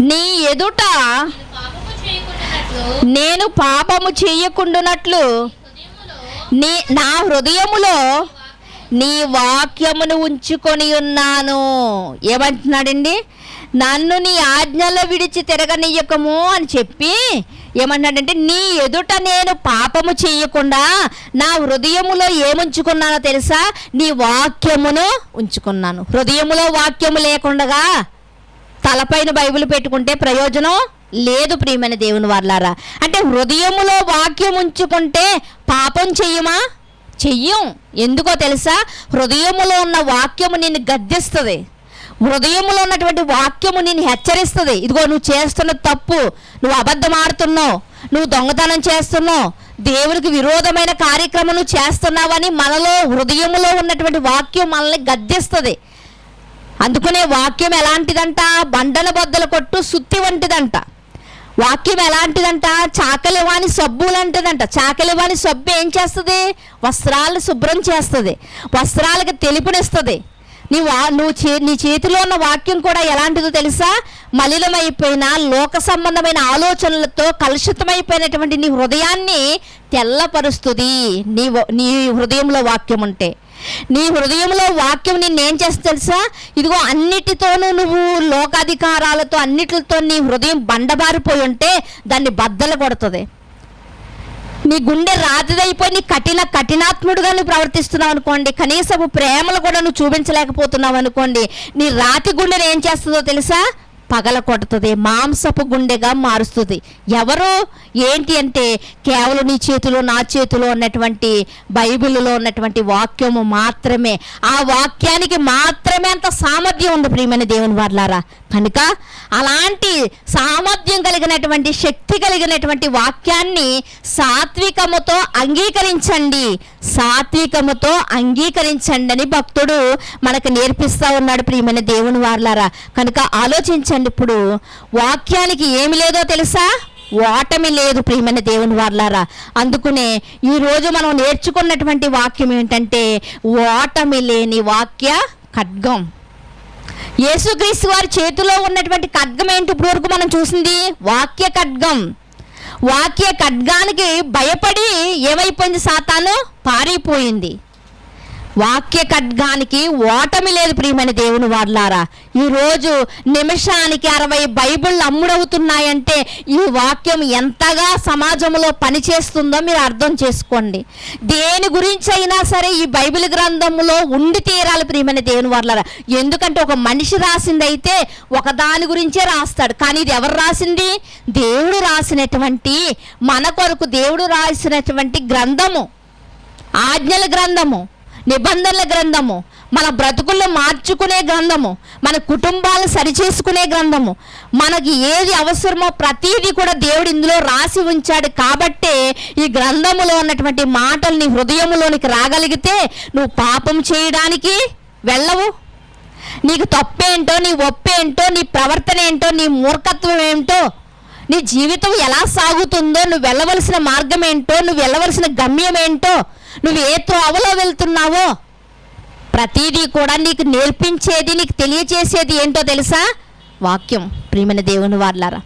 నీ ఎదుట నేను పాపము చేయకుండానట్లు నా హృదయములో నీ వాక్యమును ఉంచుకొని ఉన్నాను. ఏమంటున్నాడండి? నన్ను నీ ఆజ్ఞలో విడిచి తిరగనీయకము అని చెప్పి ఏమన్నాడంటే, నీ ఎదుట నేను పాపము చేయకుండా నా హృదయములో ఏముంచుకున్నానో తెలుసా? నీ వాక్యమును ఉంచుకున్నాను. హృదయములో వాక్యము లేకుండా తలపైన బైబిల్ పెట్టుకుంటే ప్రయోజనం లేదు ప్రియమైన దేవుని వారలారా. అంటే హృదయములో వాక్యం ఉంచుకుంటే పాపం చెయ్యమా? చెయ్యం. ఎందుకో తెలుసా? హృదయములో ఉన్న వాక్యము నిన్ను గద్దిస్తుంది, హృదయములో ఉన్నటువంటి వాక్యము నిన్ను హెచ్చరిస్తుంది. ఇదిగో నువ్వు చేస్తున్న తప్పు, నువ్వు అబద్ధం ఆడుతున్నావు, నువ్వు దొంగతనం చేస్తున్నావు, దేవునికి విరోధమైన కార్యక్రమం నువ్వు చేస్తున్నావని మనలో హృదయములో ఉన్నటువంటి వాక్యం మనల్ని గద్దిస్తుంది. అందుకనే వాక్యం ఎలాంటిదంట? బండల బద్దలు కొట్టు సుత్తి వంటిదంట. వాక్యం ఎలాంటిదంట? చాకలివాని సబ్బు లాంటిదంట. చాకలివాని సబ్బు ఏం చేస్తుంది? వస్త్రాలను శుభ్రం చేస్తుంది, వస్త్రాలకు తెలుపునిస్తుంది. నీ చేతిలో ఉన్న వాక్యం కూడా ఎలాంటిదో తెలుసా? మలినమైపోయిన లోక సంబంధమైన ఆలోచనలతో కలుషితమైపోయినటువంటి నీ హృదయాన్ని తెల్లపరుస్తుంది. నీ హృదయంలో వాక్యం ఉంటే, నీ హృదయంలో వాక్యం నిన్నేం చేస్తుంది తెలుసా? ఇదిగో అన్నిటితోనూ నువ్వు లోకాధికారాలతో అన్నిటితో నీ హృదయం బండబారిపోయి ఉంటే దాన్ని బద్దలు కొడుతుంది. నీ గుండె రాతిదైపోయి నీ కఠినాత్ముడుగా నువ్వు ప్రవర్తిస్తున్నావు అనుకోండి, కనీసపు ప్రేమలు కూడా నువ్వు చూపించలేకపోతున్నావు అనుకోండి, నీ రాతి గుండెని ఏం చేస్తుందో తెలుసా? పగల కొడుతుంది, మాంసపు గుండెగా మారుస్తుంది. ఎవరు ఏంటి అంటే కేవలం నీ చేతిలో నా చేతిలో ఉన్నటువంటి బైబిల్లో ఉన్నటువంటి వాక్యము మాత్రమే. ఆ వాక్యానికి మాత్రమే అంత సామర్థ్యం ఉంది ప్రియమైన దేవుని వారలారా. కనుక అలాంటి సామర్థ్యం కలిగినటువంటి, శక్తి కలిగినటువంటి వాక్యాన్ని సాత్వికముతో అంగీకరించండి, సాత్వికముతో అంగీకరించండి అని భక్తుడు మనకు నేర్పిస్తూ ఉన్నాడు ప్రియమైన దేవుని వారలారా. కనుక ఆలోచించండి, ఇప్పుడు వాక్యానికి ఏమి లేదో తెలుసా? ఓటమి లేదు ప్రియమైన దేవుని వారలారా. అందుకునే ఈరోజు మనం నేర్చుకున్నటువంటి వాక్యం ఏంటంటే ఓటమి లేని వాక్య ఖడ్గం. యేసుక్రీస్తు వారి చేతిలో ఉన్నటువంటి ఖడ్గం ఏంటి? ఇప్పుడు వరకు మనం చూసింది వాక్య ఖడ్గం. వాక్య ఖడ్గానికి భయపడి ఏమైపోయింది? సాతాను పారిపోయింది. వాక్య ఖడ్గానికి ఓటమి లేదు ప్రియమైన దేవుని వారలారా. ఈరోజు నిమిషానికి 60 బైబిళ్ళు అమ్ముడవుతున్నాయంటే ఈ వాక్యం ఎంతగా సమాజంలో పనిచేస్తుందో మీరు అర్థం చేసుకోండి. దేని గురించి అయినా సరే ఈ బైబిల్ గ్రంథంలో ఉండి తీరాలి ప్రియమైన దేవుని వారలారా. ఎందుకంటే ఒక మనిషి రాసింది అయితే ఒక దాని గురించే రాస్తాడు, కానీ ఇది ఎవరు రాసింది? దేవుడు రాసినటువంటి, మన కొరకు దేవుడు రాసినటువంటి గ్రంథము, ఆజ్ఞల గ్రంథము, నిబంధనల గ్రంథము, మన బ్రతుకుల్లో మార్చుకునే గ్రంథము, మన కుటుంబాలను సరిచేసుకునే గ్రంథము. మనకి ఏది అవసరమో ప్రతిదీ కూడా దేవుడు ఇందులో రాసి ఉంచాడు. కాబట్టే ఈ గ్రంథములో ఉన్నటువంటి మాటలు నీ హృదయంలోనికి రాగలిగితే నువ్వు పాపం చేయడానికి వెళ్ళవు. నీకు తప్పేంటో, నీ ఒప్పేంటో, నీ ప్రవర్తన ఏంటో, నీ మూర్ఖత్వం ఏంటో, నీ జీవితం ఎలా సాగుతుందో, నువ్వు వెళ్ళవలసిన మార్గం ఏంటో, నువ్వు వెళ్ళవలసిన గమ్యం ఏంటో, నువ్వు ఏ త్రోవలో వెళ్తున్నావో ప్రతిదీ కూడా నీకు నేర్పించేది, నీకు తెలియచేసేది ఏంటో తెలుసా? వాక్యం ప్రియమైన దేవుని వారలారా.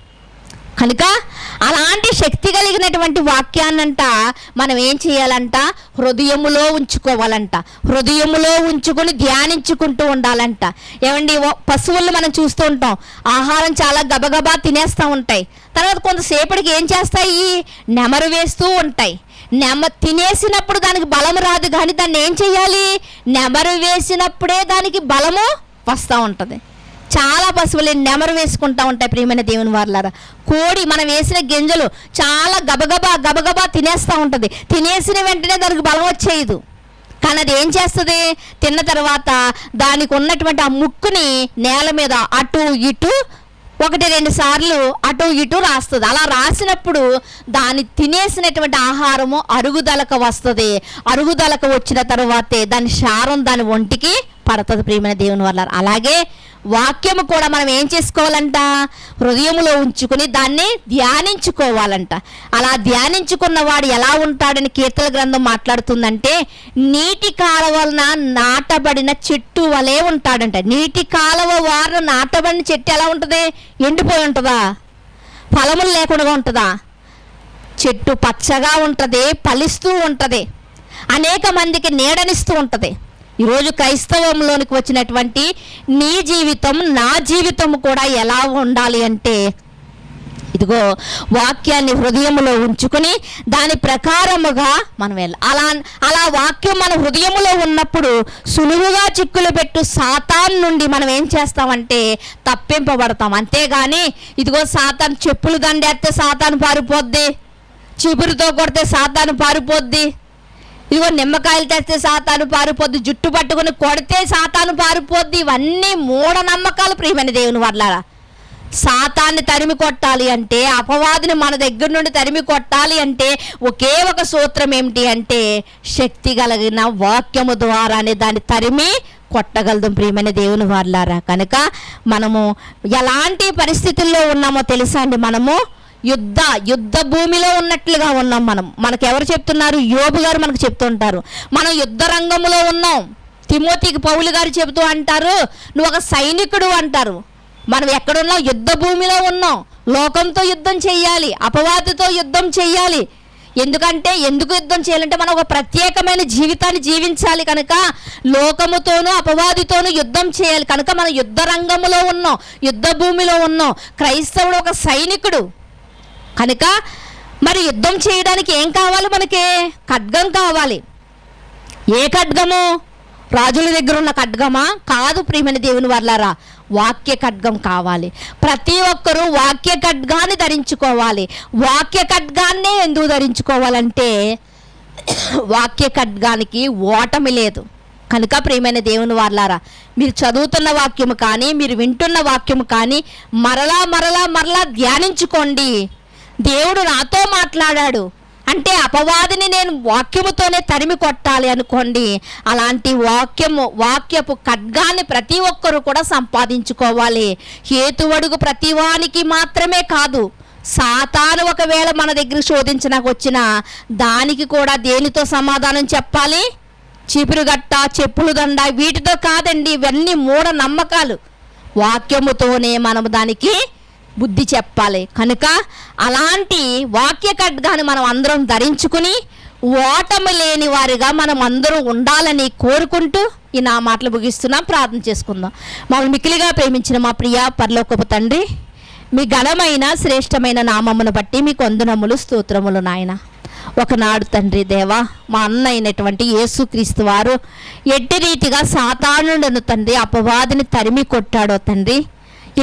కనుక అలాంటి శక్తి కలిగినటువంటి వాక్యాన్నంట మనం ఏం చేయాలంట? హృదయములో ఉంచుకోవాలంట. హృదయములో ఉంచుకొని ధ్యానించుకుంటూ ఉండాలంట. ఏమండి, పశువులను మనం చూస్తూ ఉంటాం, ఆహారం చాలా గబగబా తినేస్తూ ఉంటాయి. తర్వాత కొంతసేపటికి ఏం చేస్తాయి? నెమరు వేస్తూ ఉంటాయి. తినేసినప్పుడు దానికి బలం రాదు, కానీ దాన్ని ఏం చేయాలి? నెమరు వేసినప్పుడే దానికి బలము వస్తూ ఉంటుంది. చాలా పశువులు నెమరు వేసుకుంటూ ఉంటాయి ప్రియమైన దేవుని వారలారా. కోడి మనం వేసిన గింజలు చాలా గబగబా తినేస్తూ ఉంటుంది. తినేసిన వెంటనే దానికి బలం వచ్చేయదు, కానీ అది ఏం చేస్తుంది? తిన్న తర్వాత దానికి ఉన్నటువంటి ఆ ముక్కుని నేల మీద అటు ఇటు 1-2 సార్లు అటు ఇటు రాస్తుంది. అలా రాసినప్పుడు దాన్ని తినేసినటువంటి ఆహారము అరుగుదలకు వస్తుంది. అరుగుదలకు వచ్చిన తర్వాతే దాని శారం దాని ఒంటికి పడుతుంది ప్రియమైన దేవుని వల్ల. అలాగే వాక్యము కూడా మనం ఏం చేసుకోవాలంట? హృదయములో ఉంచుకుని దాన్ని ధ్యానించుకోవాలంట. అలా ధ్యానించుకున్న వాడు ఎలా ఉంటాడని కీర్తన గ్రంథం మాట్లాడుతుందంటే నీటి కాలువలన నాటబడిన చెట్టు వలె ఉంటాడంట. నీటి కాలువ వారు నాటబడిన చెట్టు ఎలా ఉంటుంది? ఎండిపోయి ఉంటుందా? ఫలములు లేకుండా ఉంటుందా? చెట్టు పచ్చగా ఉంటుంది, ఫలిస్తూ ఉంటుంది, అనేక మందికి నీడనిస్తూ ఉంటుంది. ఈరోజు క్రైస్తవంలోనికి వచ్చినటువంటి నీ జీవితం, నా జీవితం కూడా ఎలా ఉండాలి అంటే ఇదిగో వాక్యాన్ని హృదయములో ఉంచుకుని దాని ప్రకారముగా మనం అలా వాక్యం మన హృదయములో ఉన్నప్పుడు సులువుగా చిక్కులు పెట్టు సాతాను నుండి మనం ఏం చేస్తామంటే తప్పింపబడతాం. అంతేగాని ఇదిగో సాతాను చెప్పులు దండేస్తే సాతాను పారిపోద్ది, చిబురుతో కొడితే సాతాను పారిపోద్ది, ఇదిగో నిమ్మకాయలు తెస్తే సాతాను పారిపోద్ది, జుట్టు పట్టుకుని కొడితే సాతాను పారిపోద్ది. ఇవన్నీ మూఢనమ్మకాలు ప్రియమైన దేవుని వారలారా. సాతాన్ని తరిమి కొట్టాలి అంటే, అపవాదిని మన దగ్గర నుండి తరిమి కొట్టాలి అంటే ఒకే ఒక సూత్రం ఏమిటి అంటే శక్తి కలిగిన వాక్యము ద్వారానే దాన్ని తరిమి కొట్టగలదు ప్రియమైన దేవుని వారలారా. కనుక మనము ఎలాంటి పరిస్థితుల్లో ఉన్నామో తెలుసా అండి? మనము యుద్ధ భూమిలో ఉన్నట్లుగా ఉన్నాం. మనకెవరు చెప్తున్నారు? యోబు గారు మనకు చెప్తుంటారు. మనం యుద్ధ రంగంలో ఉన్నాం. తిమోతికి పౌలు గారు చెబుతూ అంటారు, నువ్వు ఒక సైనికుడు అంటారు. మనం ఎక్కడున్నాం? యుద్ధ భూమిలో ఉన్నాం. లోకంతో యుద్ధం చెయ్యాలి, అపవాదితో యుద్ధం చెయ్యాలి. ఎందుకు యుద్ధం చేయాలంటే మనం ఒక ప్రత్యేకమైన జీవితాన్ని జీవించాలి. కనుక లోకముతోనూ అపవాదితోనూ యుద్ధం చేయాలి. కనుక మనం యుద్ధ రంగంలో ఉన్నాం, యుద్ధ భూమిలో ఉన్నాం. క్రైస్తవుడు ఒక సైనికుడు. కనుక మరి యుద్ధం చేయడానికి ఏం కావాలి? మనకి ఖడ్గం కావాలి. ఏ ఖడ్గము? రాజుల దగ్గర ఉన్న ఖడ్గమా? కాదు ప్రియమైన దేవుని వర్లారా, వాక్య ఖడ్గం కావాలి. ప్రతి ఒక్కరూ వాక్య ఖడ్గాన్ని ధరించుకోవాలి. వాక్య ఖడ్గాన్నే ఎందుకు ధరించుకోవాలంటే వాక్య ఖడ్గానికి ఓటమి లేదు కనుక. ప్రియమైన దేవుని వర్లారా, మీరు చదువుతున్న వాక్యము కానీ, మీరు వింటున్న వాక్యము కానీ మరలా మరలా మరలా ధ్యానించుకోండి. దేవుడు నాతో మాట్లాడాడు అంటే అపవాదిని నేను వాక్యముతోనే తరిమి కొట్టాలి అనుకోండి. అలాంటి వాక్యపు ఖడ్గాన్ని ప్రతి ఒక్కరూ కూడా సంపాదించుకోవాలి. హేతువడుగు ప్రతివానికి మాత్రమే కాదు, సాతాను ఒకవేళ మన దగ్గర శోధించడానికి వచ్చినా దానికి కూడా దేనితో సమాధానం చెప్పాలి? చీపురుగట్ట, చెప్పులు దండ, వీటితో కాదండి. ఇవన్నీ మూఢ నమ్మకాలు. వాక్యముతోనే మనము దానికి బుద్ధి చెప్పాలి. కనుక అలాంటి వాక్య ఖడ్గాన్ని మనం అందరం ధరించుకుని ఓటమి లేని వారిగా మనం అందరం ఉండాలని కోరుకుంటూ ఈ నా మాటలు ముగిస్తున్నాం. ప్రార్థన చేసుకుందాం. మమ్మల్ని మిక్కిలిగా ప్రేమించిన మా ప్రియ పరలోకపు తండ్రి, మీ ఘనమైన శ్రేష్టమైన నామమును బట్టి మీకు వందనములు, స్తోత్రములు నాయన. ఒకనాడు తండ్రి దేవా, మా అన్న అయినటువంటి యేసుక్రీస్తు వారు ఎట్టి రీతిగా సాతానుడను తండ్రి అపవాదిని తరిమి కొట్టాడో తండ్రి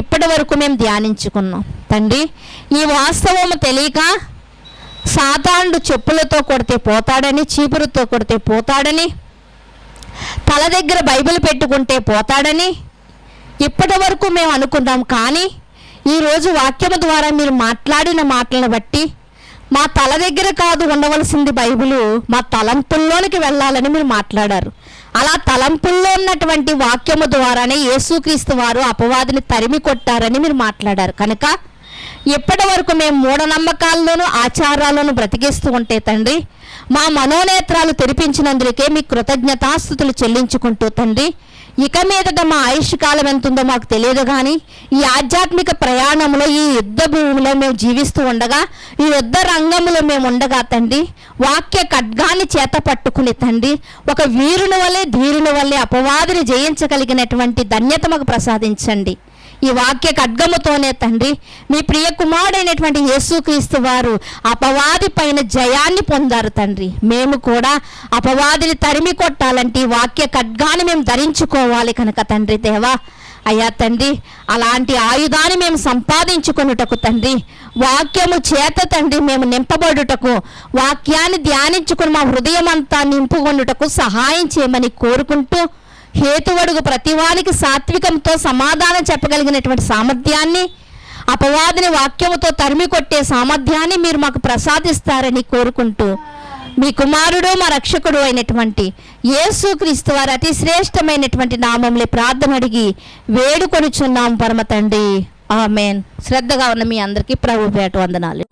ఇప్పటి వరకు మేము ధ్యానించుకున్నాం తండ్రి. ఈ వాస్తవము తెలియక సాతానుడు చెప్పులతో కొడితే పోతాడని, చీపురుతో కొడితే పోతాడని, తల దగ్గర బైబిల్ పెట్టుకుంటే పోతాడని ఇప్పటి వరకు మేము అనుకున్నాం. కానీ ఈరోజు వాక్యము ద్వారా మీరు మాట్లాడిన మాటలను బట్టి మా తల దగ్గర కాదు ఉండవలసింది బైబిలు, మా తలంపుల్లోనికి వెళ్ళాలని మీరు మాట్లాడారు. అలా తలంపుల్లో ఉన్నటువంటి వాక్యము ద్వారానే యేసుక్రీస్తు వారు అపవాదిని తరిమి కొట్టారని మీరు మాట్లాడారు. కనుక ఇప్పటి వరకు మేము మూఢనమ్మకాల్లోనూ ఆచారాలను బ్రతికిస్తూ ఉంటే తండ్రి, మా మనోనేత్రాలు తెరిపించినందుకే మీ కృతజ్ఞతాస్తుతులు చెల్లించుకుంటూ తండ్రి, ఇక మీదట మా ఆయుష్ కాలం ఎంత ఉందో మాకు తెలియదు. కానీ ఈ ఆధ్యాత్మిక ప్రయాణంలో, ఈ యుద్ధ భూమిలో మేము జీవిస్తూ ఉండగా, ఈ యుద్ధ రంగంలో మేము ఉండగా తండ్రి, వాక్య ఖడ్గాన్ని చేత పట్టుకుని తండ్రి, ఒక వీరుని వల్లే ధీరుని వల్లే అపవాదిని జయించగలిగినటువంటి ధన్యత మాకు ప్రసాదించండి. ఈ వాక్య ఖడ్గముతోనే తండ్రి మీ ప్రియ కుమారుడైనటువంటి యేసుక్రీస్తు వారు అపవాది పైన జయాన్ని పొందారు తండ్రి. మేము కూడా అపవాదిని తరిమి కొట్టాలంటే వాక్య ఖడ్గాన్ని మేము ధరించుకోవాలి కనుక తండ్రి దేవా, అయ్యా తండ్రి, అలాంటి ఆయుధాన్ని మేము సంపాదించుకొనుటకు తండ్రి, వాక్యము చేత తండ్రి మేము నింపబడుటకు, వాక్యాన్ని ధ్యానించుకుని మా హృదయం అంతా నింపుకొనుటకు సహాయం చేయమని కోరుకుంటూ, హేతువడుగు ప్రతివానికి సాత్వికంతో సమాధానం చెప్పగలిగినటువంటి సామర్థ్యాన్ని, అపవాదిని వాక్యముతో తరిమి కొట్టే సామర్థ్యాన్ని మీరు మాకు ప్రసాదిస్తారని కోరుకుంటూ, మీ కుమారుడు మా రక్షకుడు అయినటువంటి యేసుక్రీస్తు వారి అతి శ్రేష్టమైనటువంటి నామంలో ప్రార్థన అడిగి వేడుకొనుచున్నాం పరమ తండ్రి, ఆమేన్. శ్రద్ధగా ఉన్న మీ అందరికీ ప్రభు పేట వందనాలు.